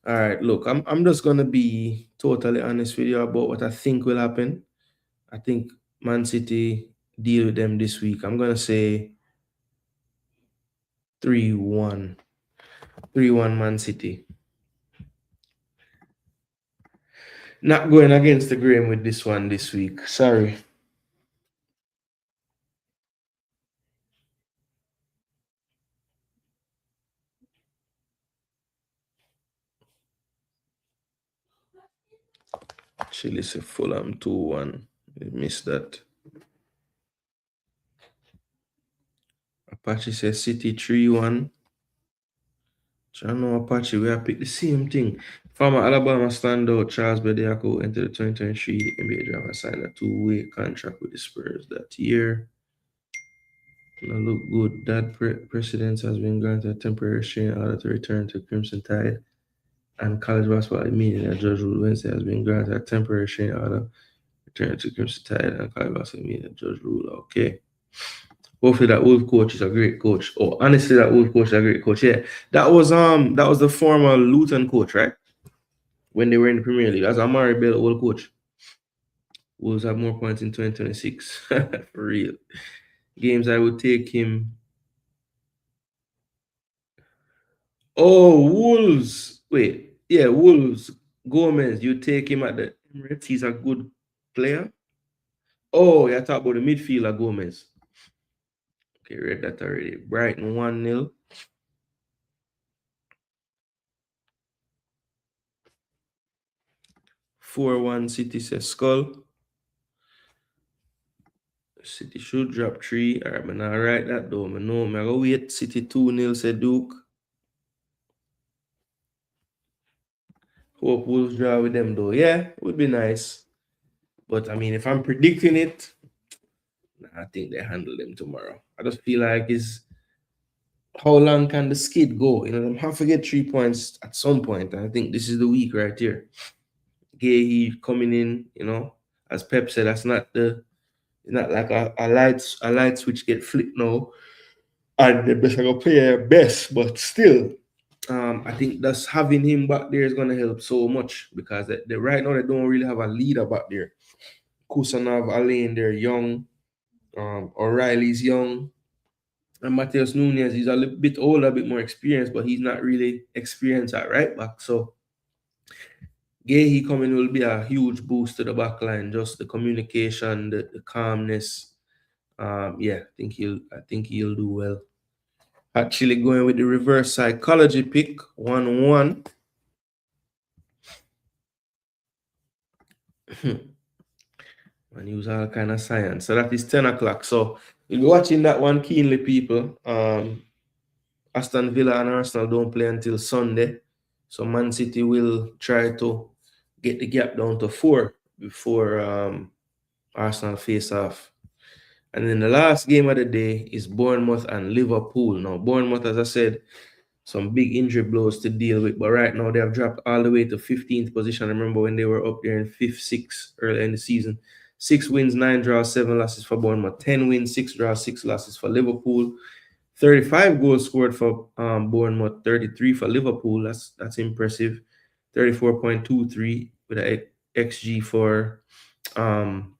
All right, look, I'm just gonna be totally honest with you about what I think will happen. I think Man City deal with them this week. I'm gonna say 3-1. 3-1 Man City. Not going against the grain with this one this week. Sorry. Chile say Fulham 2-1. Missed that. Apache says City 3-1. Chano Apache, we have picked the same thing. Former Alabama standout Charles Bediako entered the 2023 NBA draft and signed a 2-way contract with the Spurs that year. Now look good. That precedence has been granted a temporary restraining order to return to Crimson Tide. And college basketball meeting that Judge Rule Wednesday has been granted a temporary restraining order return to Crimson Tide and college basketball meeting that Judge Rule. Okay. Hopefully that Wolf coach is a great coach. Oh, honestly, that Wolf coach is a great coach. Yeah. That was the former Luton coach, right? When they were in the Premier League. As Amari Bell, old coach. Wolves have more points in 2026. For real. Games I would take him. Oh, Wolves. Wait. Yeah, Wolves. Gomez. You take him at the Emirates. He's a good player. Oh, you talk about the midfielder Gomez. Okay, read that already. Brighton 1-0. 4-1 City says Skull. City should drop 3. All right, man. I write that though. I know. I'm going to wait. City 2-0 said Duke. Hope Wolves draw with them though. Yeah, would be nice. But I mean, if I'm predicting it, I think they handle them tomorrow. I just feel like how long can the skid go? You know, them have to get 3 points at some point. And I think this is the week right here. Gay he coming in, you know, as Pep said, that's not the it's not like a light switch get flipped now and the best gonna play their best, but still, I think that's having him back there is gonna help so much because right now they don't really have a leader back there. Kusanov, Alain, they're young. O'Reilly's young. And Mateus Nunez, he's a little bit older, a bit more experienced, but he's not really experienced at right back. So Gay coming will be a huge boost to the back line, just the communication, the calmness. Yeah, I think he'll do well. Actually going with the reverse psychology pick, 1-1. And use all kind of science. So that is 10 o'clock. So you'll be watching that one keenly, people. Aston Villa and Arsenal don't play until Sunday. So Man City will try to get the gap down to 4 before Arsenal face off. And then the last game of the day is Bournemouth and Liverpool. Now, Bournemouth, as I said, some big injury blows to deal with, but right now they have dropped all the way to 15th position. I remember when they were up there in 5th, 6th earlier in the season. 6 wins, 9 draws, 7 losses for Bournemouth. 10 wins, 6 draws, 6 losses for Liverpool. 35 goals scored for Bournemouth, 33 for Liverpool. That's impressive. 34.23 with a um,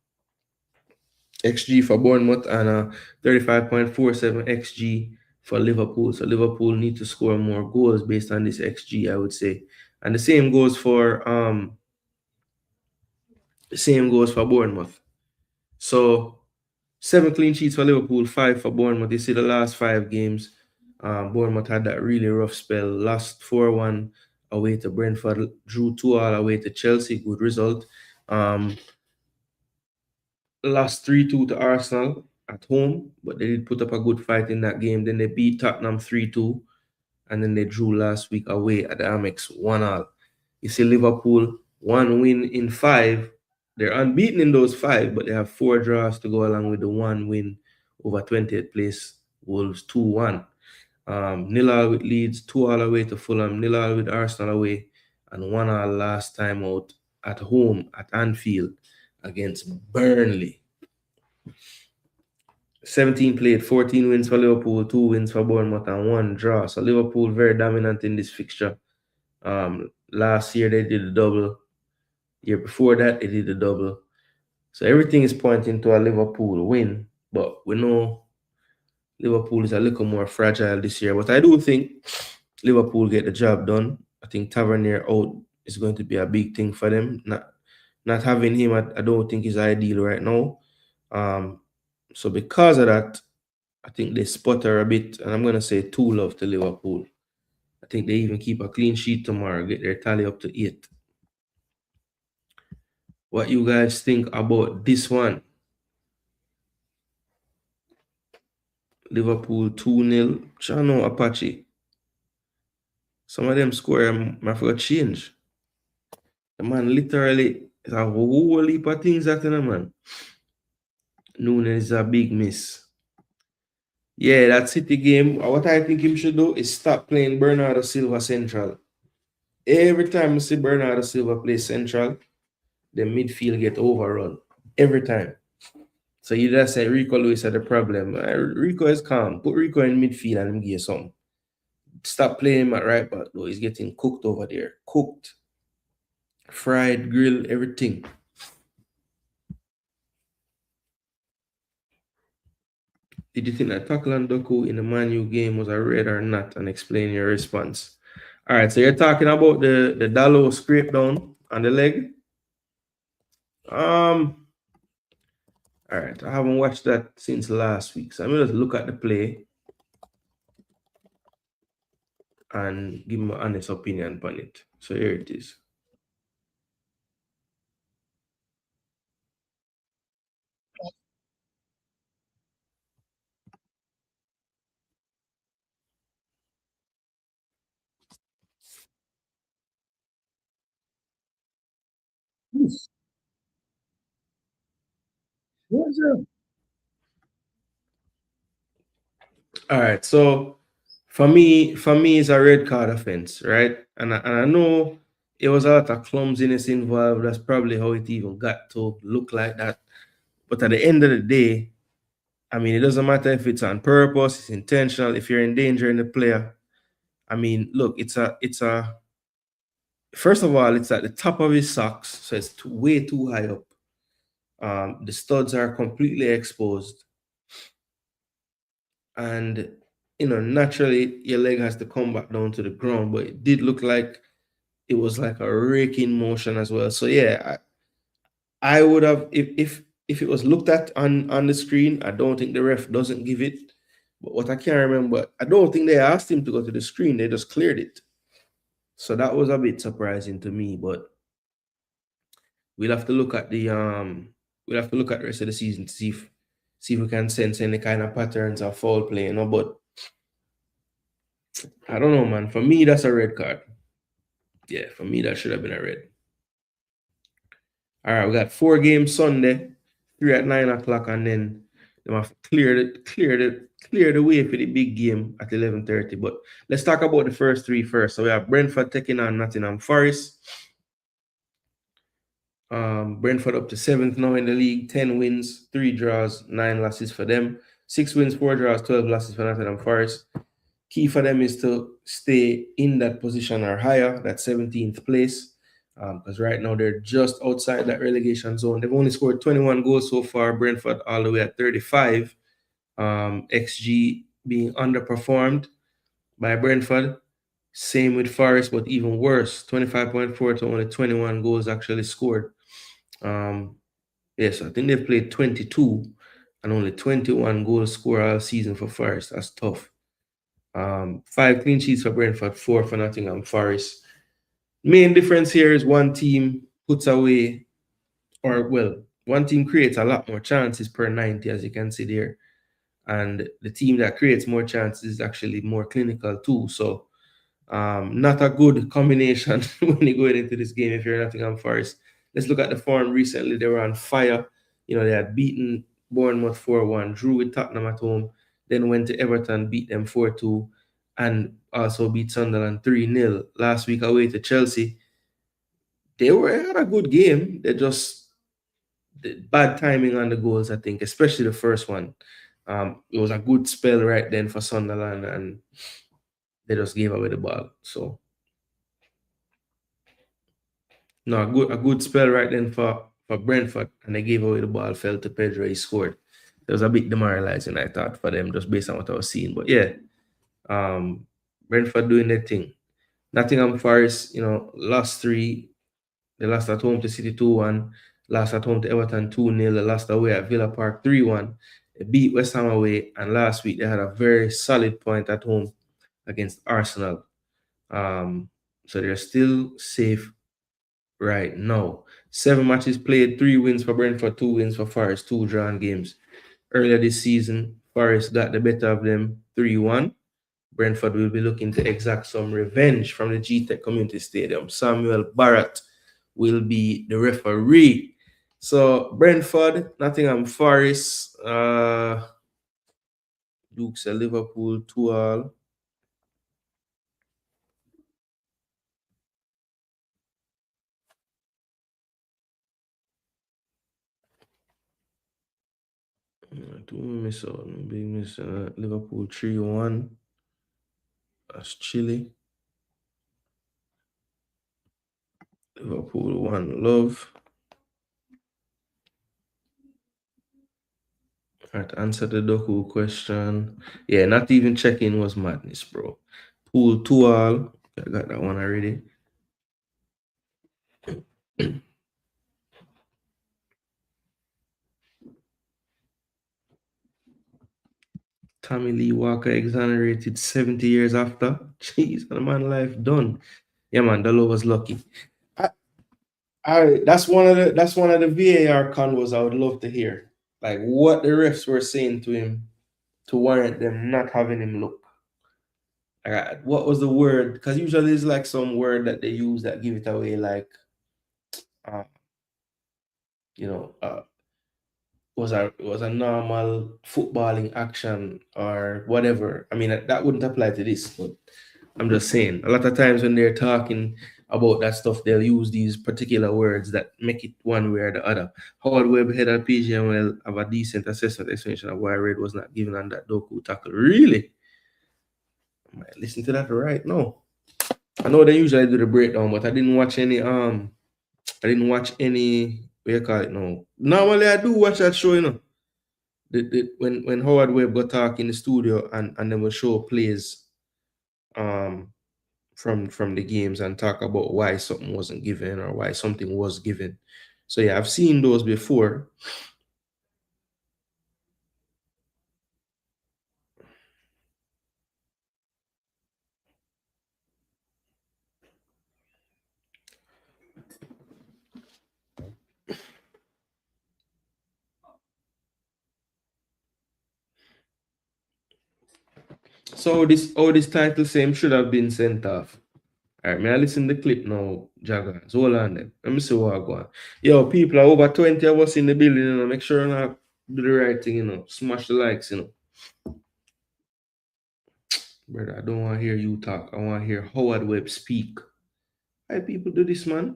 XG for Bournemouth and a 35.47 XG for Liverpool. So Liverpool need to score more goals based on this XG, I would say. And the same goes for Bournemouth. So 7 clean sheets for Liverpool, 5 for Bournemouth. You see the last 5 games, Bournemouth had that really rough spell. Lost 4-1 away to Brentford, drew 2-2 away to Chelsea. Good result. Lost 3-2 to Arsenal at home, but they did put up a good fight in that game. Then they beat Tottenham 3-2, and then they drew last week away at the Amex 1-1. You see Liverpool, 1 win in 5. They're unbeaten in those 5, but they have 4 draws to go along with the 1 win over 20th place Wolves 2-1. 0-0 with Leeds, 2-2 away to Fulham, 0-0 with Arsenal away, and 1-1 last time out at home at Anfield against Burnley. 17 played, 14 wins for Liverpool, 2 wins for Bournemouth, and 1 draw. So Liverpool very dominant in this fixture. Last year they did a double. Year before that they did a double. So everything is pointing to a Liverpool win. But we know Liverpool is a little more fragile this year. But I do think Liverpool get the job done. I think Tavernier out is going to be a big thing for them. Not having him, I don't think is ideal right now. So because of that, I think they sputter a bit, and I'm gonna say 2-0 to Liverpool. I think they even keep a clean sheet tomorrow, get their tally up to 8. What you guys think about this one? Liverpool 2-0. Chano Apache. Some of them score, I forgot change. The man literally is a whole heap of things that in a man. Nunes is a big miss. Yeah, that City game, what I think him should do is stop playing Bernardo Silva central. Every time I see Bernardo Silva play central, the midfield get overrun. Every time. So you just say Rico Lewis had the problem. Rico is calm. Put Rico in midfield and him give you something. Stop playing him at right back though. He's getting cooked over there. Cooked. Fried, grilled, everything. Did you think that tackle on Doku in the Man U game was a red or not? And explain your response. All right, so you're talking about the Dallo scrape down on the leg. All right, I haven't watched that since last week, so I'm gonna look at the play and give my honest opinion on it. So here it is. Yes. Yes, sir. All right, so For me, it's a red card offense, right? And I know it was a lot of clumsiness involved. That's probably how it even got to look like that. But at the end of the day, I mean, it doesn't matter if it's on purpose, it's intentional. If you're endangering the player, I mean, look, it's a first of all, it's at the top of his socks, so it's way too high up. The studs are completely exposed, and naturally your leg has to come back down to the ground. But it did look like it was like a raking motion as well. So yeah, I would have if it was looked at on the screen. I don't think the ref doesn't give it. But what I can't remember, I don't think they asked him to go to the screen. They just cleared it. So that was a bit surprising to me. But we'll have to look at the rest of the season to see if we can sense any kind of patterns of foul play. But I don't know, man. For me, that's a red card. Yeah, for me, that should have been a red. All right, we got 4 games Sunday, 3 at 9 o'clock, and then they have to clear the way for the big game at 11:30. But let's talk about the first three first. So we have Brentford taking on Nottingham Forest. Brentford up to 7th now in the league, 10 wins, 3 draws, 9 losses for them. 6 wins, 4 draws, 12 losses for Nottingham Forest. Key for them is to stay in that position or higher, that 17th place, because right now they're just outside that relegation zone. They've only scored 21 goals so far, Brentford all the way at 35. XG being underperformed by Brentford. Same with Forest, but even worse, 25.4 to only 21 goals actually scored. Yes, I think they've played 22 and only 21 goals scored all season for Forest. That's tough. 5 clean sheets for Brentford, 4 for Nottingham Forest. Main difference here is one team puts away, or well, one team creates a lot more chances per 90, as you can see there. And the team that creates more chances is actually more clinical too. So not a good combination when you go into this game if you're Nottingham Forest. Let's look at the form recently. They were on fire. They had beaten Bournemouth 4-1, drew with Tottenham at home, then went to Everton, beat them 4-2, and also beat Sunderland 3-0 last week away to Chelsea. They had a good game. They just bad timing on the goals, I think, especially the first one. It was a good spell right then for Sunderland, and they just gave away the ball. So no, a good spell right then for Brentford, and they gave away the ball, fell to Pedro, he scored. It was a bit demoralizing, I thought, for them, just based on what I was seeing. But yeah, Brentford doing their thing. Nottingham Forest, lost 3. They lost at home to City 2-1, lost at home to Everton 2-0, they lost away at Villa Park 3-1. They beat West Ham away, and last week they had a very solid point at home against Arsenal. So they're still safe right now. 7 matches played, 3 wins for Brentford, 2 wins for Forest, 2 drawn games. Earlier this season, Forest got the better of them 3-1. Brentford will be looking to exact some revenge from the GTech Community Stadium. Samuel Barrett will be the referee. So Brentford, Nottingham Forest, Dukes of Liverpool 2-all. Big miss. Liverpool 3-1. That's Chile. Liverpool 1 love. All right, answer the Doku question. Yeah, not even checking was madness, bro. Pool 2-all. I got that one already. Tommy Lee Walker exonerated 70 years after. Jeez, the man life done. Yeah, man, Dalo was lucky. That's one of the VAR convos I would love to hear. Like what the refs were saying to him to warrant them not having him look. What was the word? Because usually it's like some word that they use that give it away, like uh, you know, uh, was a normal footballing action or whatever. I mean that wouldn't apply to this, but I'm just saying a lot of times when they're talking about that stuff, they'll use these particular words that make it one way or the other. Howard Webb, head of PGM, will have a decent assessment explanation of why Red was not given on that Doku tackle. Really? I might listen to that right now. I know they usually do the breakdown, but I didn't watch any what you call it now. Normally I do watch that show, you know. When Howard Webb got talk in the studio and then will show plays um from the games and talk about why something wasn't given or why something was given. So yeah, I've seen those before. So this title same should have been sent off. All right, may I listen to the clip now, Jaggers. Hold on then. Let me see what I go on. Yo, people are over 20 of us in the building, you know. Make sure you not do the right thing, you know. Smash the likes, you know. Brother, I don't want to hear you talk. I want to hear Howard Webb speak. Why people do this, man?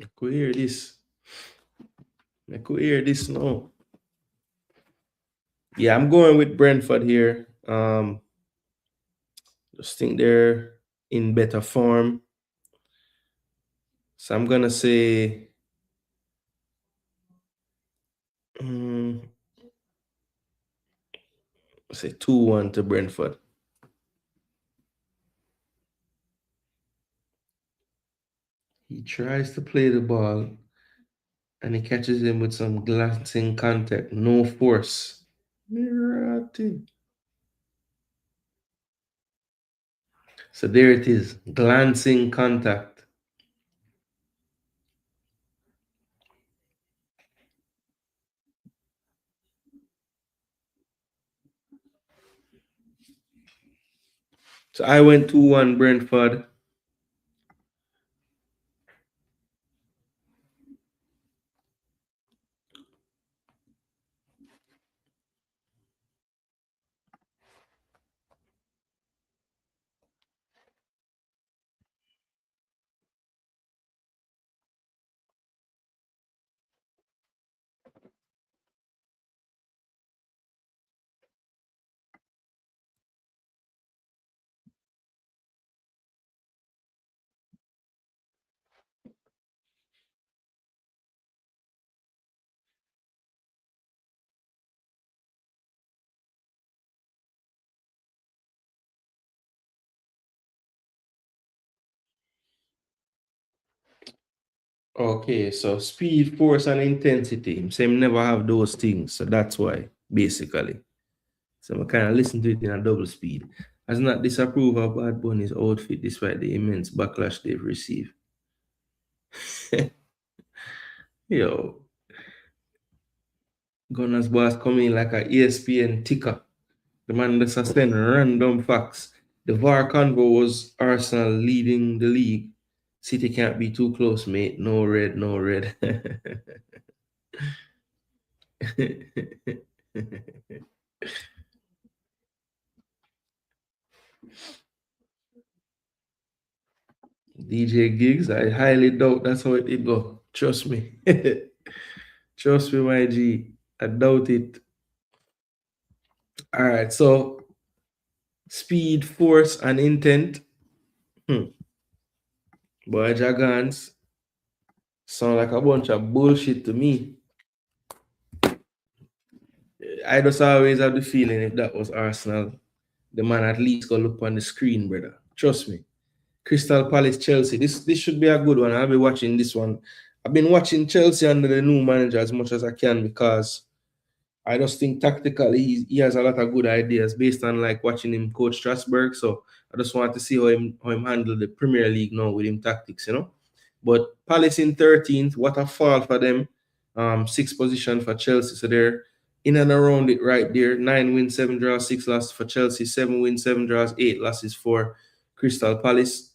I could hear this. I could hear this now. Yeah, I'm going with Brentford here. Just think they're in better form. So I'm gonna say um, say 2-1 to Brentford. He tries to play the ball and he catches him with some glancing contact, no force. Mirati. So there it is, glancing contact. So I went 2-1 Brentford. Okay, so speed, force, and intensity. Same never have those things. So that's why, basically. So I kind of listen to it in a double speed. Has not disapproved of Bad Bunny's outfit despite the immense backlash they've received. Yo, Gunner's boss coming in like a ESPN ticker. The man just send random facts. The VAR convo was Arsenal leading the league. City can't be too close, mate. No red, no red. DJ Gigs, I highly doubt that's how it did go. Trust me. Trust me, my G. I doubt it. All right, so speed, force, and intent. Boy, Jagans sound like a bunch of bullshit to me. I just always have the feeling if that was Arsenal, the man at least go look on the screen, brother. Trust me. Crystal Palace, Chelsea. This should be a good one. I'll be watching this one. I've been watching Chelsea under the new manager as much as I can because I just think tactically he has a lot of good ideas based on like watching him coach Strasbourg. So I just want to see how him handle the Premier League now with him tactics, you know. But Palace in 13th, what a fall for them. Sixth position for Chelsea. So they're in and around it right there. 9 wins, 7 draws, 6 losses for Chelsea. 7 wins, 7 draws, 8 losses for Crystal Palace.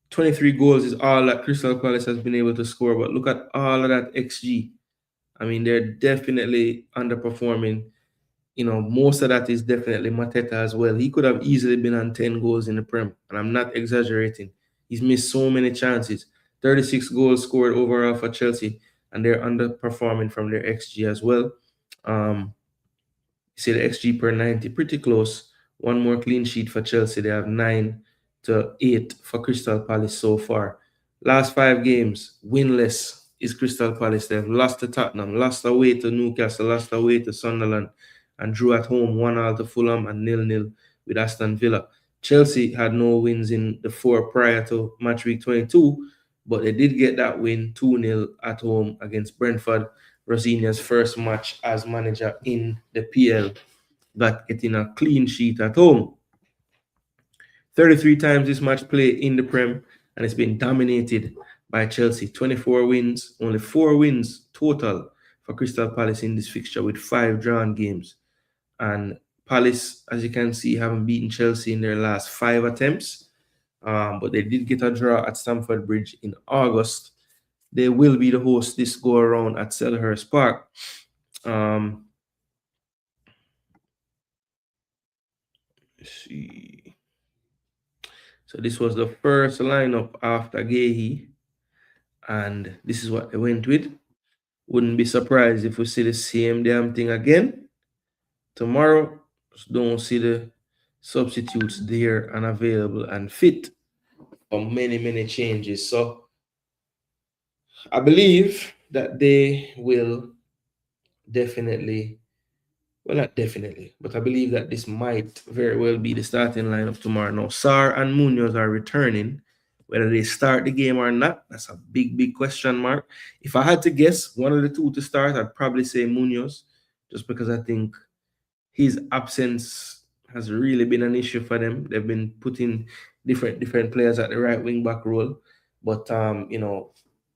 23 goals is all that Crystal Palace has been able to score. But look at all of that XG. I mean, they're definitely underperforming. Most of that is definitely Mateta as well. He could have easily been on 10 goals in the Prem, and I'm not exaggerating. He's missed so many chances. 36 goals scored overall for Chelsea, and they're underperforming from their XG as well. You see the XG per 90, pretty close. One more clean sheet for Chelsea. They have 9-8 for Crystal Palace so far. Last 5 games, winless is Crystal Palace. They've lost to Tottenham, lost away to Newcastle, lost away to Sunderland, and drew at home 1-1 to Fulham and 0-0 with Aston Villa. Chelsea had no wins in the 4 prior to match week 22, but they did get that win 2-0 at home against Brentford. Rosinia's first match as manager in the PL, got getting a clean sheet at home. 33 times this match play in the Prem, and it's been dominated by Chelsea. 24 wins, only 4 wins total for Crystal Palace in this fixture with 5 drawn games. And Palace, as you can see, haven't beaten Chelsea in their last 5 attempts, but they did get a draw at Stamford Bridge in August. They will be the host this go around at Selhurst Park. Let's see. So this was the first lineup after Gehi, and this is what they went with. Wouldn't be surprised if we see the same damn thing again tomorrow. Just don't see the substitutes there and available and fit for many changes. So I believe that they will definitely, well, not definitely, but I believe that this might very well be the starting lineup tomorrow. Now, Sar and Munoz are returning. Whether they start the game or not, that's a big question mark. If I had to guess one of the two to start, I'd probably say Munoz, just because I think his absence has really been an issue for them. They've been putting different players at the right wing back role, but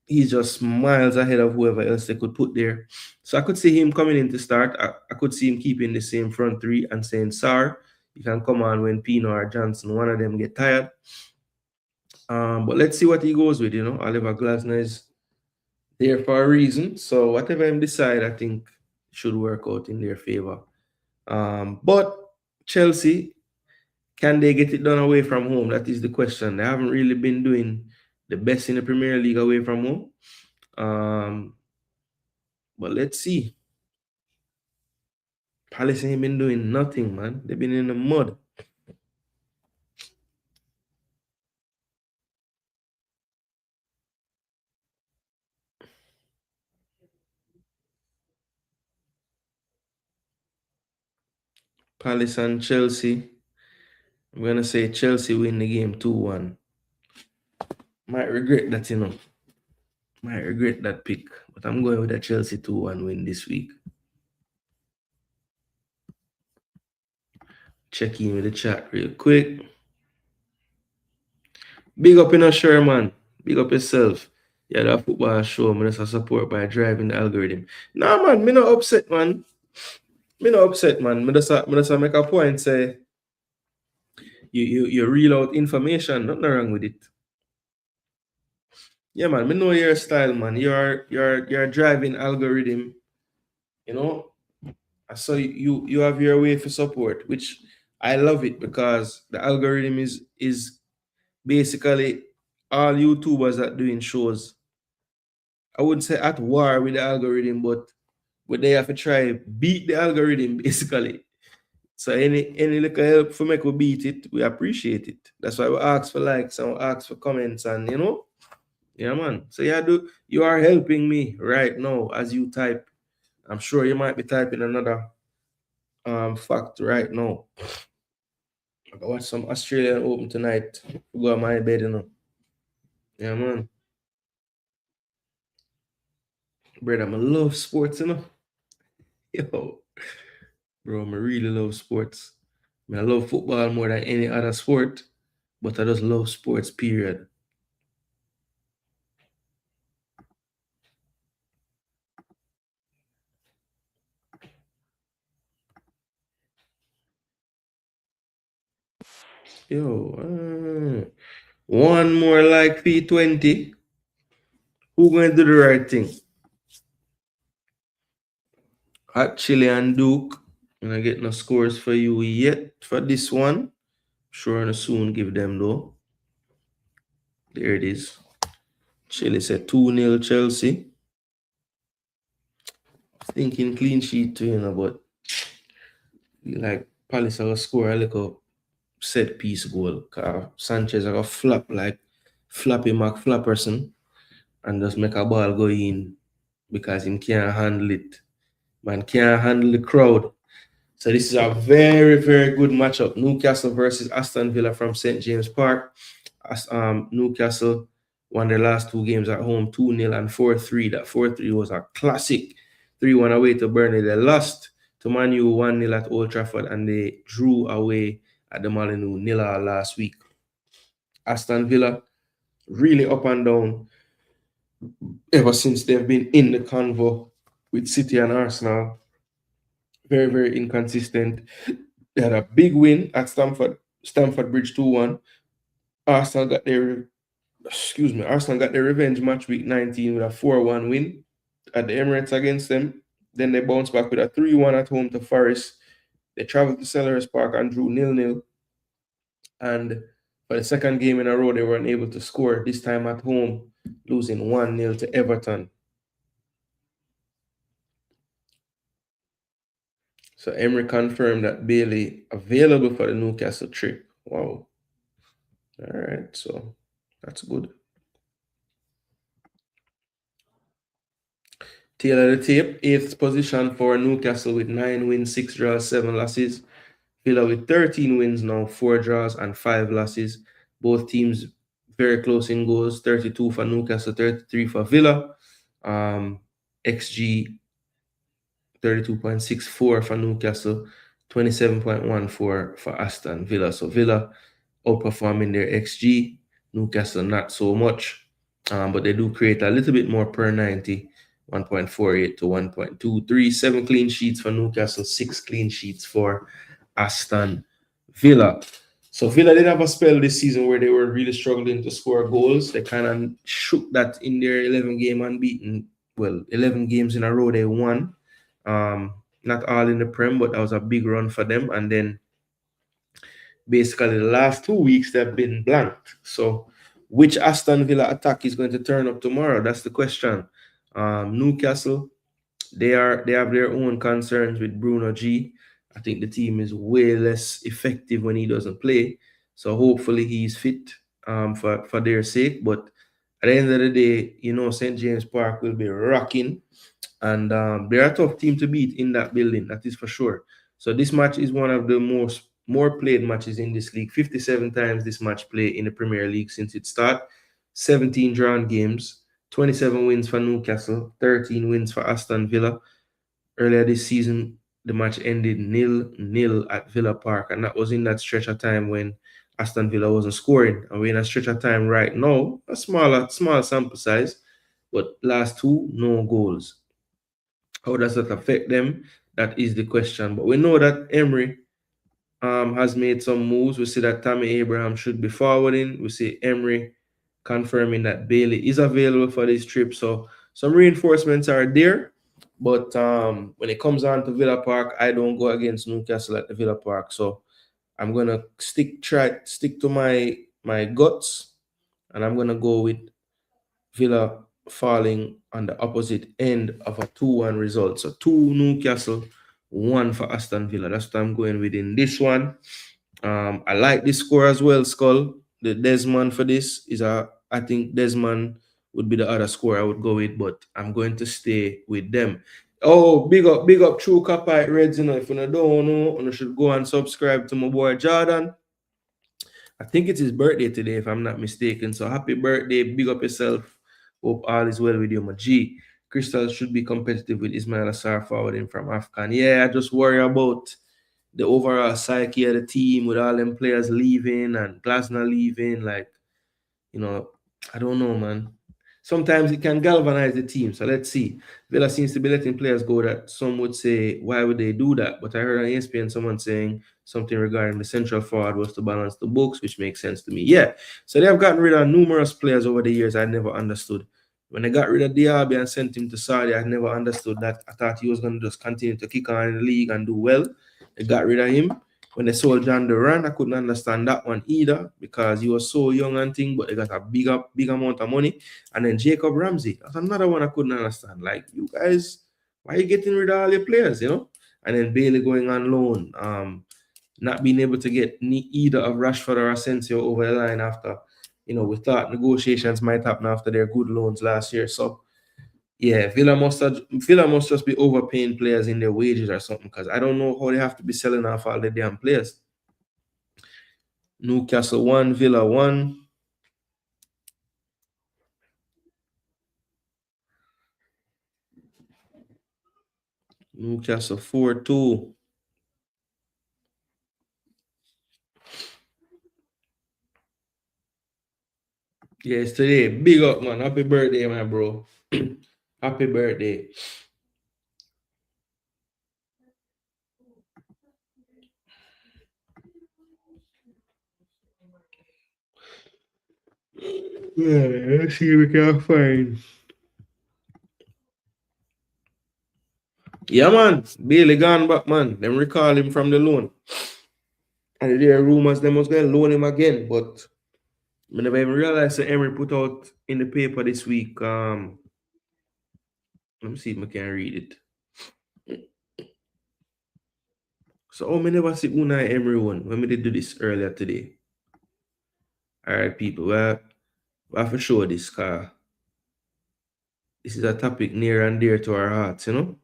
he's just miles ahead of whoever else they could put there. So I could see him coming in to start. I could see him keeping the same front three and saying, Sar, you can come on when Pino or Johnson, one of them get tired. But let's see what he goes with, Oliver Glasner is there for a reason. So whatever him decide, I think should work out in their favor. But Chelsea, can they get it done away from home? That is the question. They haven't really been doing the best in the Premier League away from home. But let's see. Palace ain't been doing nothing, man. They've been in the mud. Palace and Chelsea. I'm going to say Chelsea win the game 2-1. Might regret that, Might regret that pick. But I'm going with a Chelsea 2-1 win this week. Check in with the chat real quick. Big up in a Sherman. Big up yourself. Yeah, that football show, man, that's a support by driving the algorithm. Nah, man, me not upset, man. Me not upset, man. Me just make a point, say, you reel out information, nothing wrong with it. Yeah, man, me know your style, man. You're driving algorithm, So you have your way for support, which I love it because the algorithm is basically all YouTubers that doing shows. I wouldn't say at war with the algorithm, but they have to try beat the algorithm basically. So any little help for make we beat it, we appreciate it. That's why we ask for likes and we ask for comments and yeah, man. So you are helping me right now as you type. I'm sure you might be typing another fact right now. I can watch some Australian Open tonight. Go on my bed, Yeah, man. Brother, I love sports, Yo, bro, I really love sports. I love football more than any other sport, but I just love sports, period. One more like P20. Who going to do the right thing? At Chile and Duke. And I get no scores for you yet for this one. Sure, and soon give them though. There it is. Chile said 2-0 Chelsea. Thinking clean sheet too, but like Palace will score a little set piece goal. Sanchez will flap like Flappy McFlapperson and just make a ball go in because he can't handle it. Man can't handle the crowd. So this is a very, very good matchup. Newcastle versus Aston Villa from St. James Park. Newcastle won their last 2 games at home, 2-0 and 4-3. That 4-3 was a classic. 3-1 away to Burnley. They lost to Man U 1-0 at Old Trafford, and they drew away at the Molineux 0 last week. Aston Villa really up and down ever since they've been in the convo with City and Arsenal. Very, very inconsistent. They had a big win at Stamford Bridge 2-1. Arsenal got their revenge match week 19 with a 4-1 win at the Emirates against them. Then they bounced back with a 3-1 at home to Forest. They traveled to Selhurst Park and drew 0-0. And for the second game in a row, they were unable to score, this time at home, losing 1-0 to Everton. So Emery confirmed that Bailey available for the Newcastle trip. Wow. All right, so that's good. Tail of the tape, 8th position for Newcastle with 9 wins, 6 draws, 7 losses. Villa with 13 wins now, 4 draws and 5 losses. Both teams very close in goals, 32 for Newcastle, 33 for Villa. XG 32.64 for Newcastle, 27.14 for Aston Villa. So Villa outperforming their XG, Newcastle not so much, but they do create a little bit more per 90, 1.48 to 1.23. 7 clean sheets for Newcastle, 6 clean sheets for Aston Villa. So Villa did have a spell this season where they were really struggling to score goals. They kind of shook that in their 11-game unbeaten. Well, 11 games in a row they won. Not all in the Prem, but that was a big run for them. And then basically the last 2 weeks they've been blanked. So which Aston Villa attack is going to turn up tomorrow? That's the question. Newcastle, they have their own concerns with Bruno G. I think the team is way less effective when he doesn't play. So hopefully he's fit for their sake. But at the end of the day, St. James Park will be rocking. And they're a tough team to beat in that building, that is for sure. So this match is one of the more played matches in this league. 57 times this match played in the Premier League since it started. 17 drawn games, 27 wins for Newcastle, 13 wins for Aston Villa. Earlier this season, the match ended 0-0 at Villa Park, and that was in that stretch of time when Aston Villa wasn't scoring. And we're in a stretch of time right now, a small sample size, but last 2, no goals. How does that affect them? That is the question. But we know that Emery has made some moves. We see that Tammy Abraham should be forwarding. We see Emery confirming that Bailey is available for this trip. So some reinforcements are there. But when it comes on to Villa Park, I don't go against Newcastle at the Villa Park. So I'm gonna stick to my guts, and I'm gonna go with Villa falling on the opposite end of a 2-1 result. So 2 Newcastle, 1 for Aston Villa. That's what I'm going with in this one. I like this score as well, Skull. The Desmond for this is I think Desmond would be the other score I would go with, but I'm going to stay with them. Oh, big up True Copite Reds. If you don't know, you should go and subscribe to my boy Jordan. I think it's his birthday today, if I'm not mistaken. So happy birthday, big up yourself. Hope all is well with you, my G. Crystal should be competitive with Ismail Assar forwarding from AFCON. Yeah, I just worry about the overall psyche of the team with all them players leaving and Glasner leaving. I don't know, man. sometimes it can galvanize the team. So let's see. Villa seems to be letting players go that some would say, why would they do that? But I heard on ESPN someone saying something regarding the central forward was to balance the books, which makes sense to me. Yeah. So they have gotten rid of numerous players over the years I never understood. When they got rid of Diaby and sent him to Saudi, I never understood that. I thought he was going to just continue to kick on in the league and do well. They got rid of him. When they sold John Duran, I couldn't understand that one either because he was so young and thing, but they got a big amount of money. And then Jacob Ramsey, that's another one I couldn't understand. Like, you guys, why are you getting rid of all your players, you know? And then Bailey going on loan, not being able to get either of Rashford or Asensio over the line after, we thought negotiations might happen after their good loans last year. So, yeah, Villa must just be overpaying players in their wages or something because I don't know how they have to be selling off all the damn players. Newcastle 1, Villa 1. Newcastle 4-2. Yes, today. Big up, man. Happy birthday, my bro. Happy birthday. Yeah, let's see what we can find. Yeah, man. Bailey gone back, man. Them recall him from the loan. And there are rumors they must go and loan him again. But I never even realized that Emery put out in the paper this week. Let me see if I can read it. So, I never see Unai Emery one when we did do this earlier today. All right, people. Well, I have to show this car. This is a topic near and dear to our hearts, you know?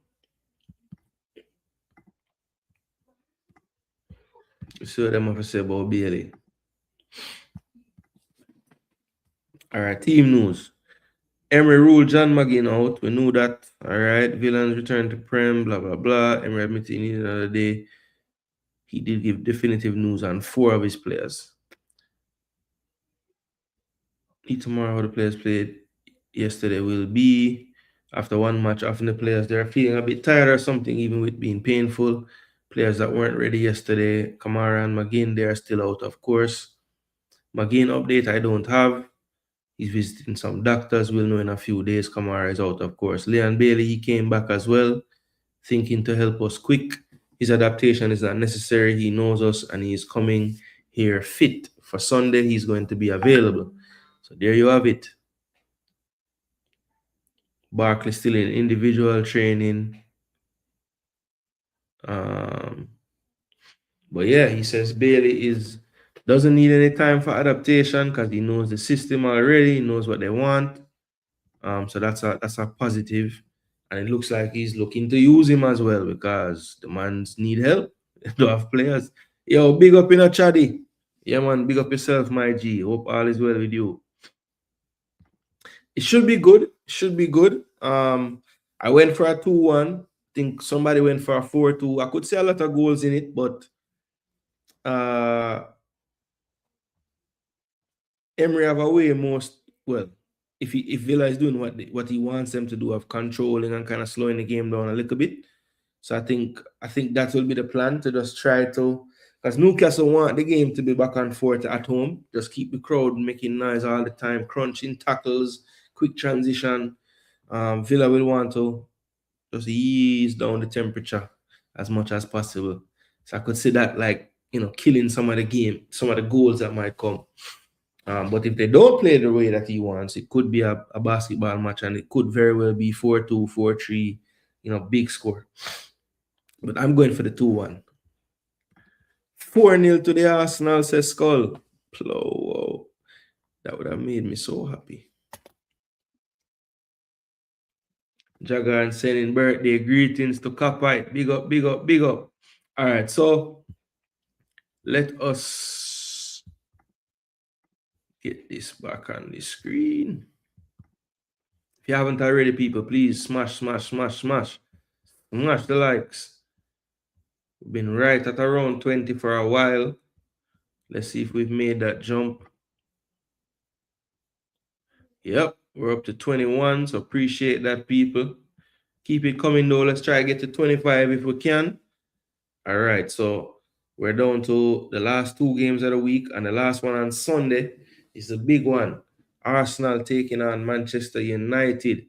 See what them have to say about Bailey. All right, team news. Emery ruled John McGinn out. We knew that. All right, Villains returned to Prem, blah, blah, blah. Emery admitted he needed another day. He did give definitive news on 4 of his players. Tomorrow, how the players played yesterday will be after one match. Often the players, they're feeling a bit tired or something, even with being painful. Players that weren't ready yesterday, Kamara and McGinn, they are still out, of course. McGinn update I don't have. He's visiting some doctors. We'll know in a few days. Kamara is out, of course. Leon Bailey, he came back as well, thinking to help us quick. His adaptation is not necessary. He knows us and he's coming here fit. For Sunday, he's going to be available. So there you have it. Barkley still in individual training. But yeah, he says Bailey doesn't need any time for adaptation because he knows the system already. He knows what they want. So that's a positive. And it looks like he's looking to use him as well because the man's need help. They don't have players. Yo, big up in a chatty. Yeah, man, big up yourself, my G. Hope all is well with you. It should be good. Should be good. I went for a 2-1. I think somebody went for a 4-2. I could see a lot of goals in it, but Emery have a way most well. If Villa is doing what he wants them to do of controlling and kind of slowing the game down a little bit. So I think that will be the plan to just try to, because Newcastle want the game to be back and forth at home. Just keep the crowd making noise all the time, crunching tackles, quick transition. Villa will want to just ease down the temperature as much as possible. So I could see that killing some of the goals that might come. But if they don't play the way that he wants, it could be a basketball match and it could very well be 4-2, 4-3, big score. But I'm going for the 2-1. 4-0 to the Arsenal, says Skull. Whoa. That would have made me so happy. Jagan sending birthday greetings to Kapite. Big up, big up, big up. All right, so let us get this back on the screen. If you haven't already, people, please smash the likes. We've been right at around 20 for a while. Let's see if we've made that jump. Yep, We're up to 21, so appreciate that, people. Keep it coming, though. Let's try to get to 25 if we can. All right, so we're down to the last 2 games of the week, and the last one on Sunday is the big one. Arsenal taking on Manchester United,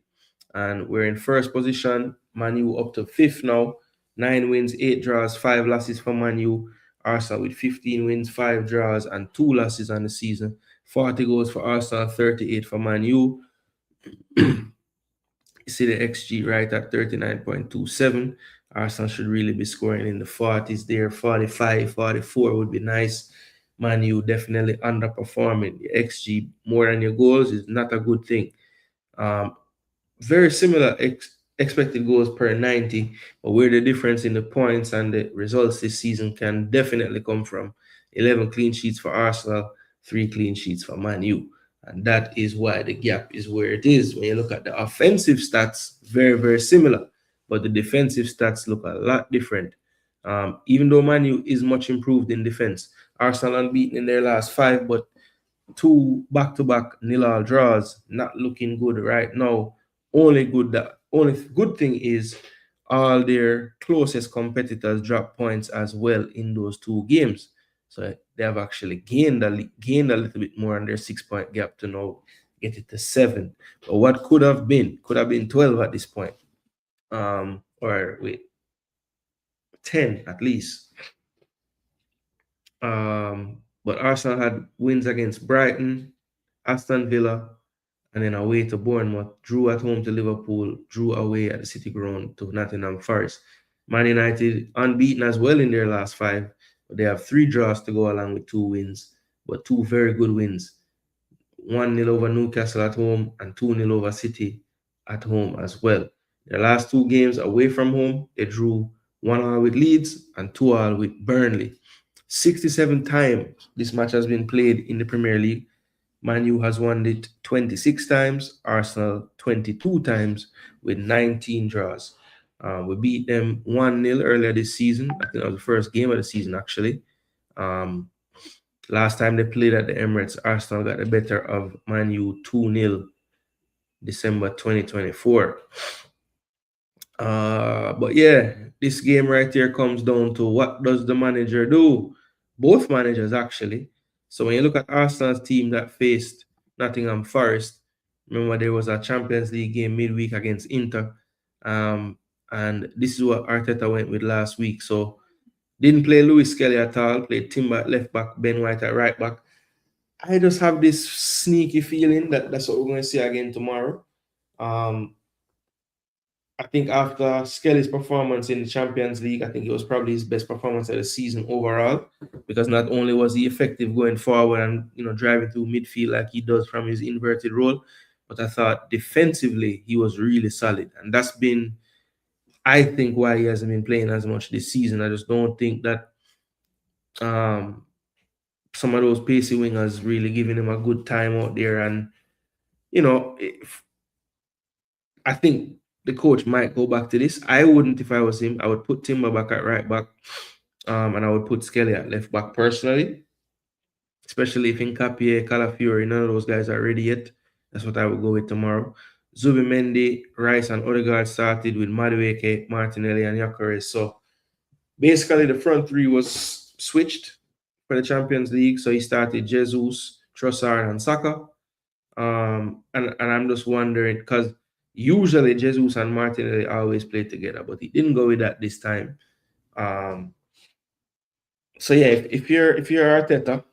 and we're in first position. Man U up to 5th now. 9 wins, 8 draws, 5 losses for Man U. Arsenal with 15 wins, 5 draws, and 2 losses on the season. 40 goals for Arsenal, 38 for Man U. You see the XG right at 39.27. Arsenal should really be scoring in the 40s there. 45, 44 would be nice. Man U definitely underperforming. The XG more than your goals is not a good thing. Very similar expected goals per 90, but where the difference in the points and the results this season can definitely come from. 11 clean sheets for Arsenal, 3 clean sheets for Man U. And that is why the gap is where it is. When you look at the offensive stats, very, very similar, but the defensive stats look a lot different. Even though Man U is much improved in defense, Arsenal unbeaten in their last 5, but 2 back-to-back nil-all draws, not looking good right now. Only good thing is all their closest competitors dropped points as well in those 2 games. So they have actually gained a little bit more on their 6-point gap to now get it to 7. But what could have been 12 at this point. Or wait, 10 at least. But Arsenal had wins against Brighton, Aston Villa, and then away to Bournemouth, drew at home to Liverpool, drew away at the City Ground to Nottingham Forest. Man United unbeaten as well in their last 5, but they have 3 draws to go along with 2 wins, but 2 very good wins. 1-0 over Newcastle at home and 2-0 over City at home as well. Their last 2 games away from home, they drew 1-1 with Leeds and 2-2 with Burnley. 67 times this match has been played in the Premier League. Man U has won it 26 times, Arsenal 22 times with 19 draws. We beat them 1-0 earlier this season. I think that was the first game of the season, actually. Last time they played at the Emirates, Arsenal got the better of Man U 2-0, December 2024. But yeah, this game right here comes down to what does the manager do? Both managers, actually. So when you look at Arsenal's team that faced Nottingham Forest, remember there was a Champions League game midweek against Inter. And this is what Arteta went with last week. So didn't play Lewis Kelly at all, played Timber at left back, Ben White at right back. I just have this sneaky feeling that that's what we're going to see again tomorrow. I think after Skelly's performance in the Champions League, I think it was probably his best performance of the season overall, because not only was he effective going forward and driving through midfield like he does from his inverted role, but I thought defensively he was really solid, and that's been, I think, why he hasn't been playing as much this season. I just don't think that some of those pacey wingers really giving him a good time out there, and I think the coach might go back to this. I wouldn't if I was him. I would put Timber back at right back, and I would put Skelly at left back personally, especially if Nkapie, Calafiori, none of those guys are ready yet. That's what I would go with tomorrow. Zubimendi, Rice, and Odegaard started with Madueke, Martinelli, and Gyökeres. So basically, the front 3 was switched for the Champions League. So he started Jesus, Trossard, and Saka. And I'm just wondering, because usually Jesus and Martinelli always play together, but he didn't go with that this time. So yeah, if you're Arteta,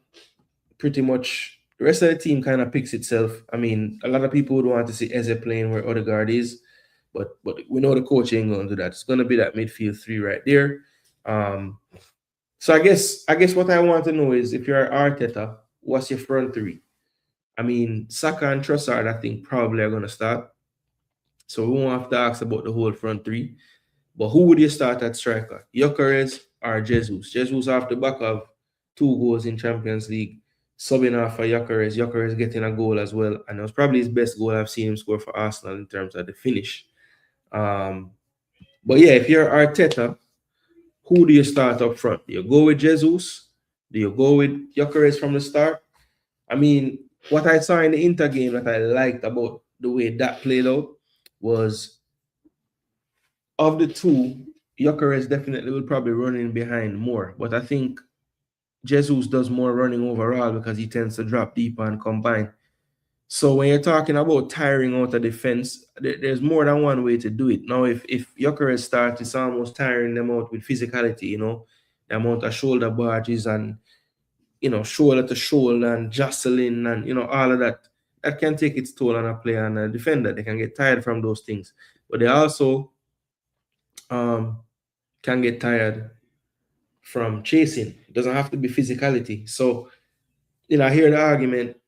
pretty much the rest of the team kind of picks itself. I mean, a lot of people would want to see Eze playing where Odegaard is, but we know the coach ain't going to do that. It's going to be that midfield 3 right there. So I guess what I want to know is, if you're Arteta, what's your front 3? I mean, Saka and Trossard, I think, probably are going to start. So we won't have to ask about the whole front 3. But who would you start at striker? Gyökeres or Jesus? Jesus off the back of 2 goals in Champions League, subbing off for Gyökeres. Gyökeres getting a goal as well. And it was probably his best goal I've seen him score for Arsenal in terms of the finish. But yeah, if you're Arteta, who do you start up front? Do you go with Jesus? Do you go with Gyökeres from the start? I mean, what I saw in the Inter game that I liked about the way that played out was, of the two, Gyökeres definitely will probably run in behind more. But I think Jesus does more running overall because he tends to drop deeper and combine. So when you're talking about tiring out a defense, there's more than one way to do it. Now, if Gyökeres starts, it's almost tiring them out with physicality, the amount of shoulder barges and, shoulder to shoulder and jostling and, all of that. That can take its toll on a player and a defender. They can get tired from those things. But they also can get tired from chasing. It doesn't have to be physicality. So, I hear the argument.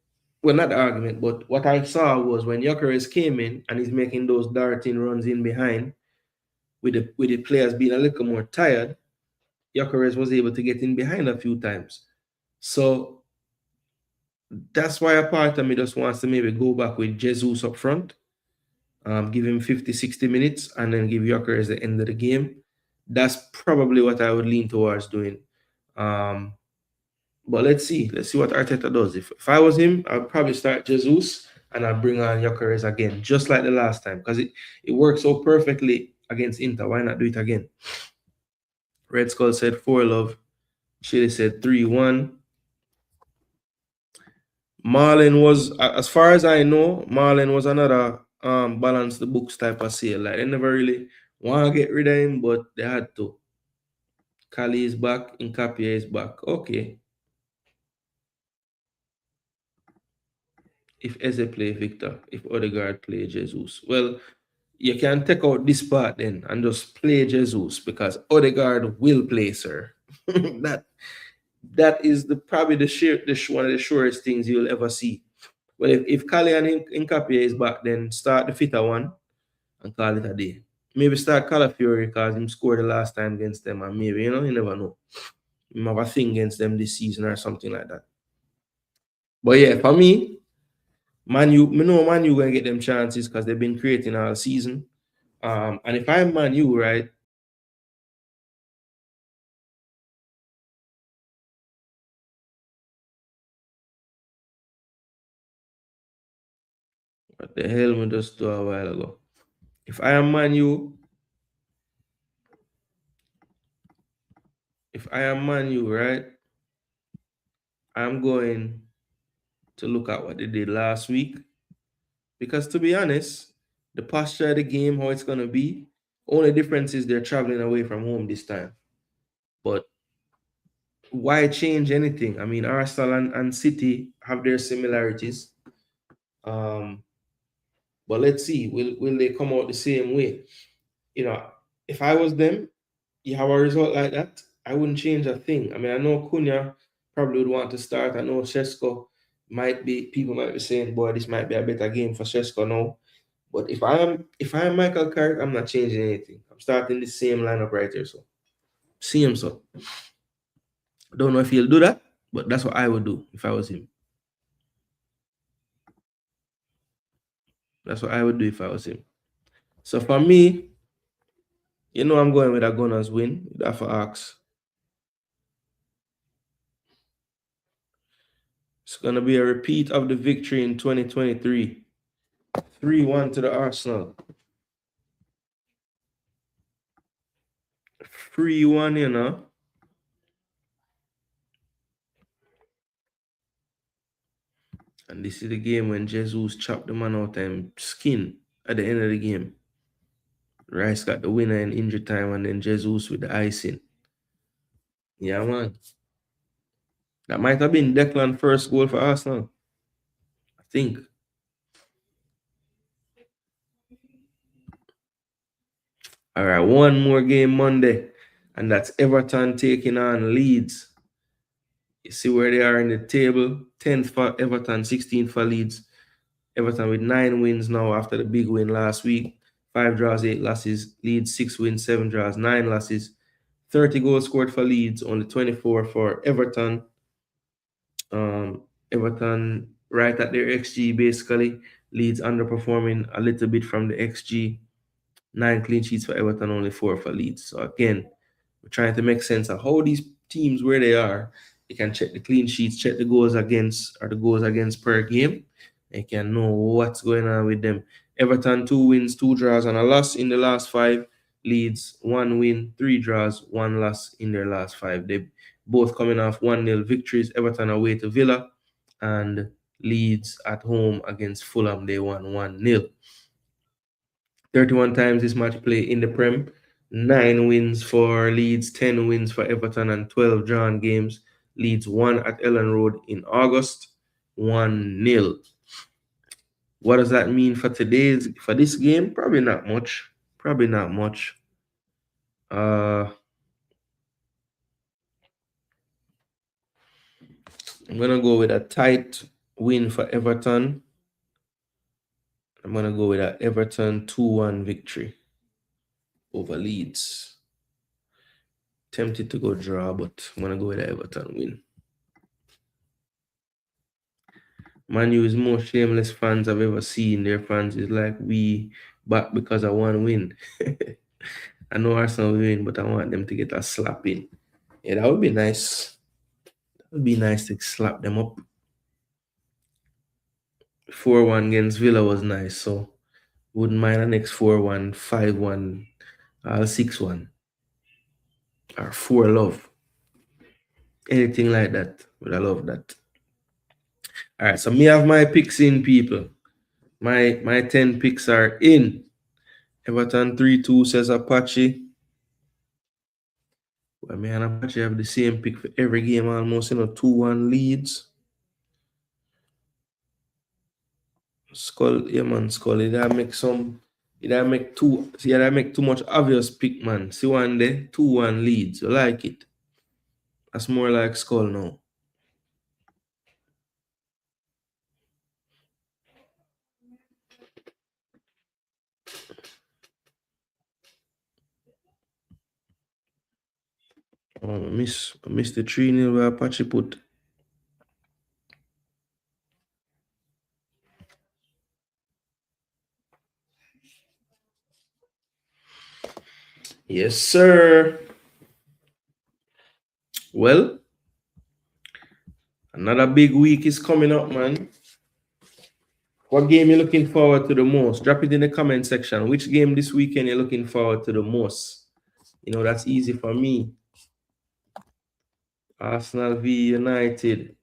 Well, not the argument, but what I saw was when Gyökeres came in and he's making those darting runs in behind, with the players being a little more tired, Gyökeres was able to get in behind a few times. So that's why a part of me just wants to maybe go back with Jesus up front, give him 50, 60 minutes, and then give Gyökeres the end of the game. That's probably what I would lean towards doing. But let's see what Arteta does. If I was him, I'd probably start Jesus and I'd bring on Gyökeres again, just like the last time, because it worked so perfectly against Inter. Why not do it again? Red Skull said 4-love. Chile said 3-1. Marlin was, as far as I know, Marlin was another balance the books type of sale. Like, they never really want to get rid of him, but they had to. Kali is back, Nkapia is back. Okay. If Eze play Victor, if Odegaard play Jesus. Well, you can take out this part then and just play Jesus, because Odegaard will play, sir. that is probably one of the surest things you'll ever see. Well, if Kali and Nkapia is back, then start the fitter one and call it a day. Maybe start Calafiori because he scored the last time against them, and maybe, you never know. He have a thing against them this season or something like that. But yeah, for me, Man U gonna get them chances because they've been creating all season. And if I'm Man U, right? What the hell we just do a while ago? If I am Man U, right? I'm going to look at what they did last week. Because to be honest, the posture of the game, how it's gonna be, only difference is they're traveling away from home this time. But why change anything? I mean, Arsenal and City have their similarities. But let's see, will they come out the same way? If I was them, you have a result like that, I wouldn't change a thing. I mean, I know Cunha probably would want to start. I know Shesko people might be saying, boy, this might be a better game for Shesko now. But if I'm Michael Carrick, I'm not changing anything. I'm starting the same lineup right here. So see him. So I don't know if he'll do that, but that's what I would do if I was him. That's what I would do if I was him. So for me, I'm going with a Gunners win. That's for Axe. It's going to be a repeat of the victory in 2023. 3-1 to the Arsenal. 3-1, And this is the game when Jesus chopped the man out and skin at the end of the game. Rice got the winner in injury time, and then Jesus with the icing. Yeah, man. That might have been Declan's first goal for Arsenal, I think. All right, one more game Monday, and that's Everton taking on Leeds. You see where they are in the table. 10th for Everton, 16th for Leeds. Everton with 9 wins now after the big win last week. 5 draws, 8 losses. Leeds 6 wins, 7 draws, 9 losses. 30 goals scored for Leeds, only 24 for Everton. Everton right at their XG basically. Leeds underperforming a little bit from the XG. 9 clean sheets for Everton, only 4 for Leeds. So again, we're trying to make sense of how these teams, where they are. You can check the clean sheets, check the goals against, or the goals against per game. I can know what's going on with them. Everton 2 wins, 2 draws, and a loss in the last five. Leeds 1 win, 3 draws, 1 loss in their last five. They both coming off 1-0 victories. Everton away to Villa, and Leeds at home against Fulham. They won 1-0. 31 times this match play in the Prem. 9 wins for Leeds, 10 wins for Everton, and 12 drawn games. Leeds won at Ellen Road in August, 1-0. What does that mean for this game? Probably not much. Probably not much. I'm gonna go with a tight win for Everton. I'm gonna go with an Everton 2-1 victory over Leeds. Tempted to go draw, but I'm gonna go with an Everton win. Man U is most shameless fans I've ever seen. Their fans is like, we back because of 1 win. I know Arsenal will win, but I want them to get a slap in. Yeah, that would be nice. That would be nice to slap them up. 4-1 against Villa was nice, so wouldn't mind the next 4-1, 5-1, 6-1, or 4-love. Anything like that. But I love that. All right, so me have my picks in, people. My 10 picks are in. Everton 3-2 says Apache. Well, me and Apache have the same pick for every game almost, 2-1 leads. Skull, yeah man, Skull. It make too much obvious pick, man. See one day, 2-1 leads. You like it? That's more like Skull now. Oh, I miss the 3-0 where Apache put. Yes, sir. Well, another big week is coming up, man. What game you looking forward to the most? Drop it in the comment section. Which game this weekend you're looking forward to the most? That's easy for me. Arsenal v United.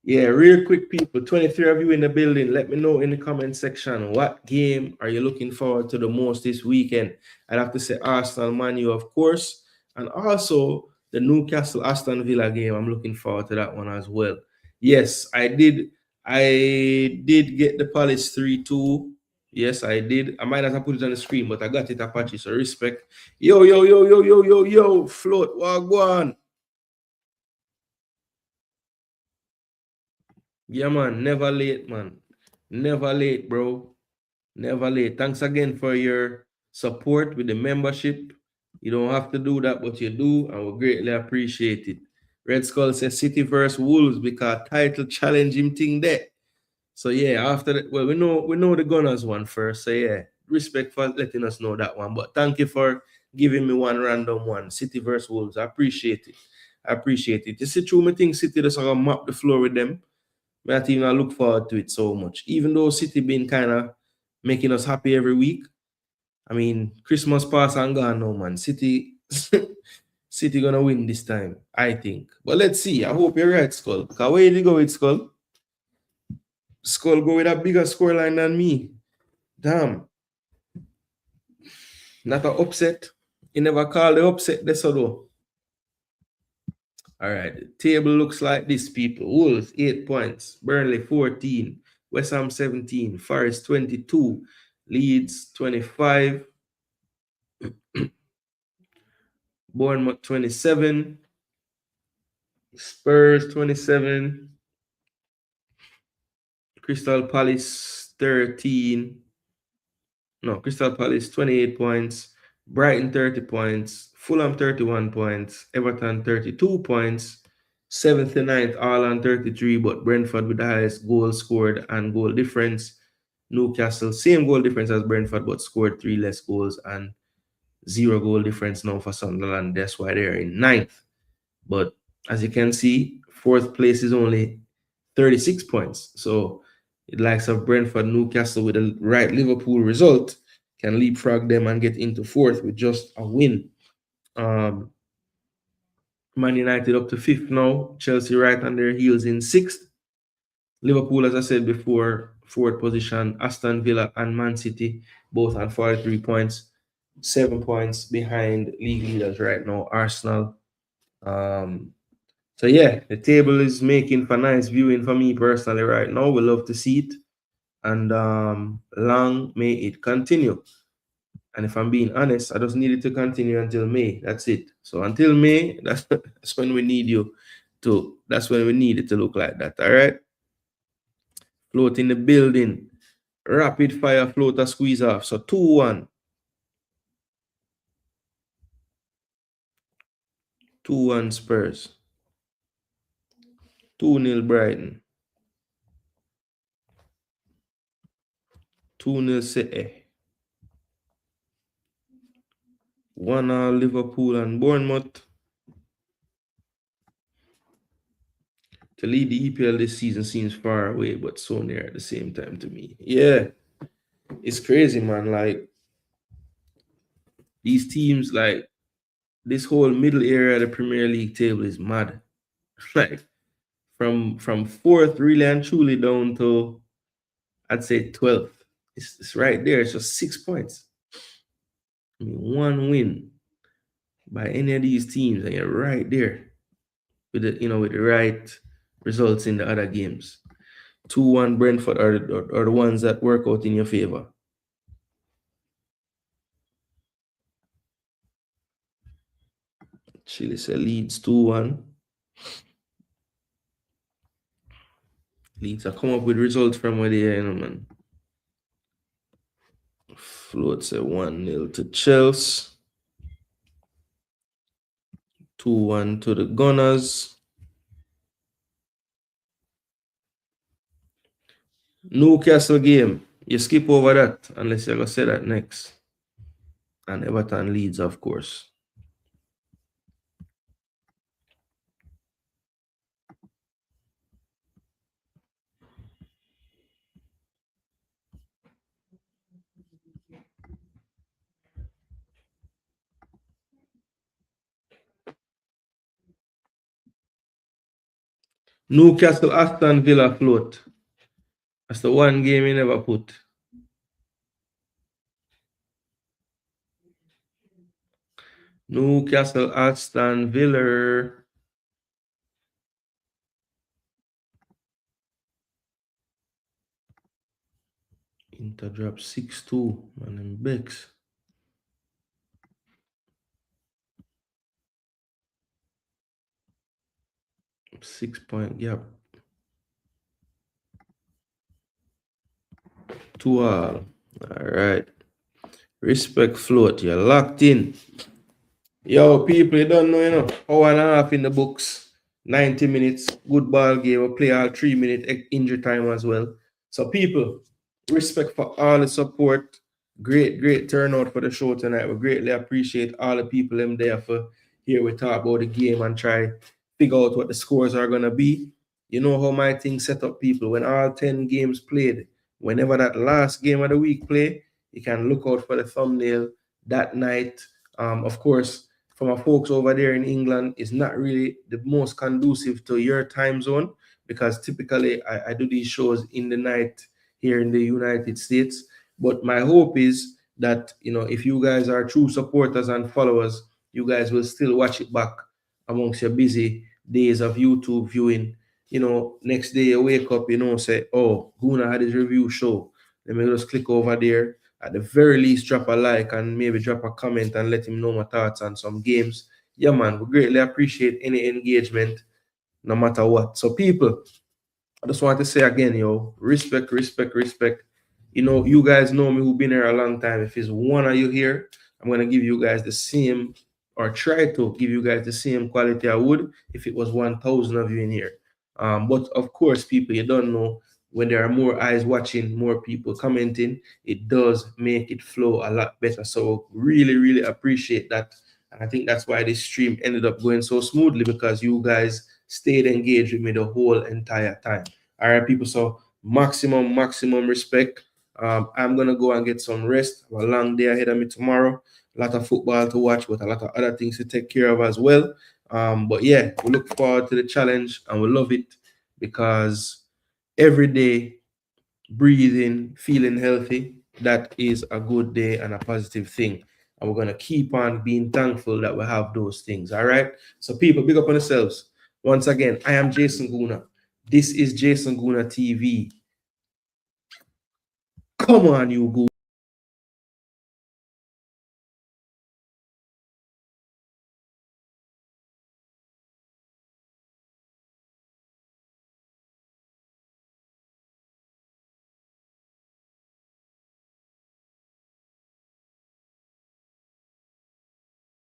Yeah, real quick, people. 23 of you in the building. Let me know in the comment section what game are you looking forward to the most this weekend. I'd have to say Arsenal, Man U, of course, and also the Newcastle Aston Villa game. I'm looking forward to that one as well. Yes, I did. I did get the Palace 3-2. Yes, I did. I might not have put it on the screen, but I got it, Apache. So respect. Yo, yo, yo, yo, yo, yo, yo, float. Wagwan. Yeah, man. Never late, man. Never late, bro. Never late. Thanks again for your support with the membership. You don't have to do that, but you do, and we greatly appreciate it. Red Skull says City versus Wolves because title challenge him thing there. So yeah, after that, well, we know the Gunners one first. So yeah, respect for letting us know that one. But thank you for giving me one random one. City versus Wolves. I appreciate it. I appreciate it. You see, true, me think City just gonna map the floor with them. But I look forward to it so much. Even though City been kind of making us happy every week. I mean, Christmas pass and gone now, man. City City gonna win this time, I think. But let's see. I hope you're right, Skull. Because where did you go with Skull? Skull go with a bigger scoreline than me. Damn. Not an upset. You never call the upset this though. All right. The table looks like this, people. Wolves, 8 points. Burnley, 14. West Ham, 17. Forest, 22. Leeds, 25. Bournemouth, 27. Spurs, 27. Crystal Palace, 13. No, Crystal Palace, 28 points. Brighton, 30 points. Fulham, 31 points. Everton, 32 points. 7th to 9th, all on 33, but Brentford with the highest goal scored and goal difference. Newcastle, same goal difference as Brentford, but scored 3 less goals and 0 goal difference now for Sunderland. That's why they're in 9th. But as you can see, 4th place is only 36 points. So The likes of Brentford, Newcastle with the right Liverpool result can leapfrog them and get into fourth with just a win. Man United up to fifth now. Chelsea right on their heels in sixth. Liverpool, as I said before, fourth position. Aston Villa and Man City both on 43 points, 7 points behind league leaders right now, Arsenal. So yeah, the table is making for nice viewing for me personally right now. We love to see it, and long may it continue. And if I'm being honest, I just need it to continue until May. That's it. So until May, that's when we need you to. That's when we need it to look like that. All right. Float in the building. Rapid fire floater squeeze off. So 2-1. 2-1 Spurs. 2-0 Brighton. 2-0 City. 1-0 Liverpool and Bournemouth. To lead the EPL this season seems far away, but so near at the same time to me. Yeah, it's crazy, man. Like, these teams, like, this whole middle area of the Premier League table is mad. Like, from fourth really and truly down to, I'd say, 12th. It's right there. It's just 6 points. I mean, one win by any of these teams, and you're right there with with the right results in the other games. 2-1 Brentford are the ones that work out in your favor. Chile leads 2-1. Leeds are come up with results from where they are, man. Floats a 1-0 to Chelsea. 2-1 to the Gunners. Newcastle game. You skip over that unless you're going to say that next. And Everton Leeds, of course. Newcastle Aston Villa float. That's the one game you never put. Newcastle Aston Villa. Inter drop 6-2. Man, them Becks. 6-point gap. 2-all. All right. Respect float. You're locked in. Yo, people, you don't know, hour and a half in the books. 90 minutes. Good ball game. We play all 3-minute injury time as well. So, people, respect for all the support. Great turnout for the show tonight. We greatly appreciate all the people them there for here. We talk about the game and try figure out what the scores are gonna be. You know how my thing set up, people. When all 10 games played, whenever that last game of the week play, you can look out for the thumbnail that night. Of course, for my folks over there in England, it's not really the most conducive to your time zone because typically I do these shows in the night here in the United States. But my hope is that, if you guys are true supporters and followers, you guys will still watch it back amongst your busy days of YouTube viewing. Next day you wake up, say, oh, Gooner had his review show. Let me just click over there. At the very least, drop a like and maybe drop a comment and let him know my thoughts on some games. Yeah, man, we greatly appreciate any engagement, no matter what. So, people, I just want to say again, respect. You guys know me who've been here a long time. If it's one of you here, I'm going to give you guys the same, or try to give you guys the same quality I would if it was 1,000 of you in here. But of course, people, you don't know, when there are more eyes watching, more people commenting, it does make it flow a lot better. So really appreciate that. And I think that's why this stream ended up going so smoothly, because you guys stayed engaged with me the whole entire time. All right, people. So maximum respect. I'm gonna go and get some rest. I have a long day ahead of me tomorrow. A lot of football to watch, but a lot of other things to take care of as well. But yeah, we look forward to the challenge and we love it because every day breathing, feeling healthy, that is a good day and a positive thing. And we're going to keep on being thankful that we have those things. All right. So, people, big up on yourselves. Once again, I am Jason Gooner. This is Jason Gooner TV. Come on, you Gooner.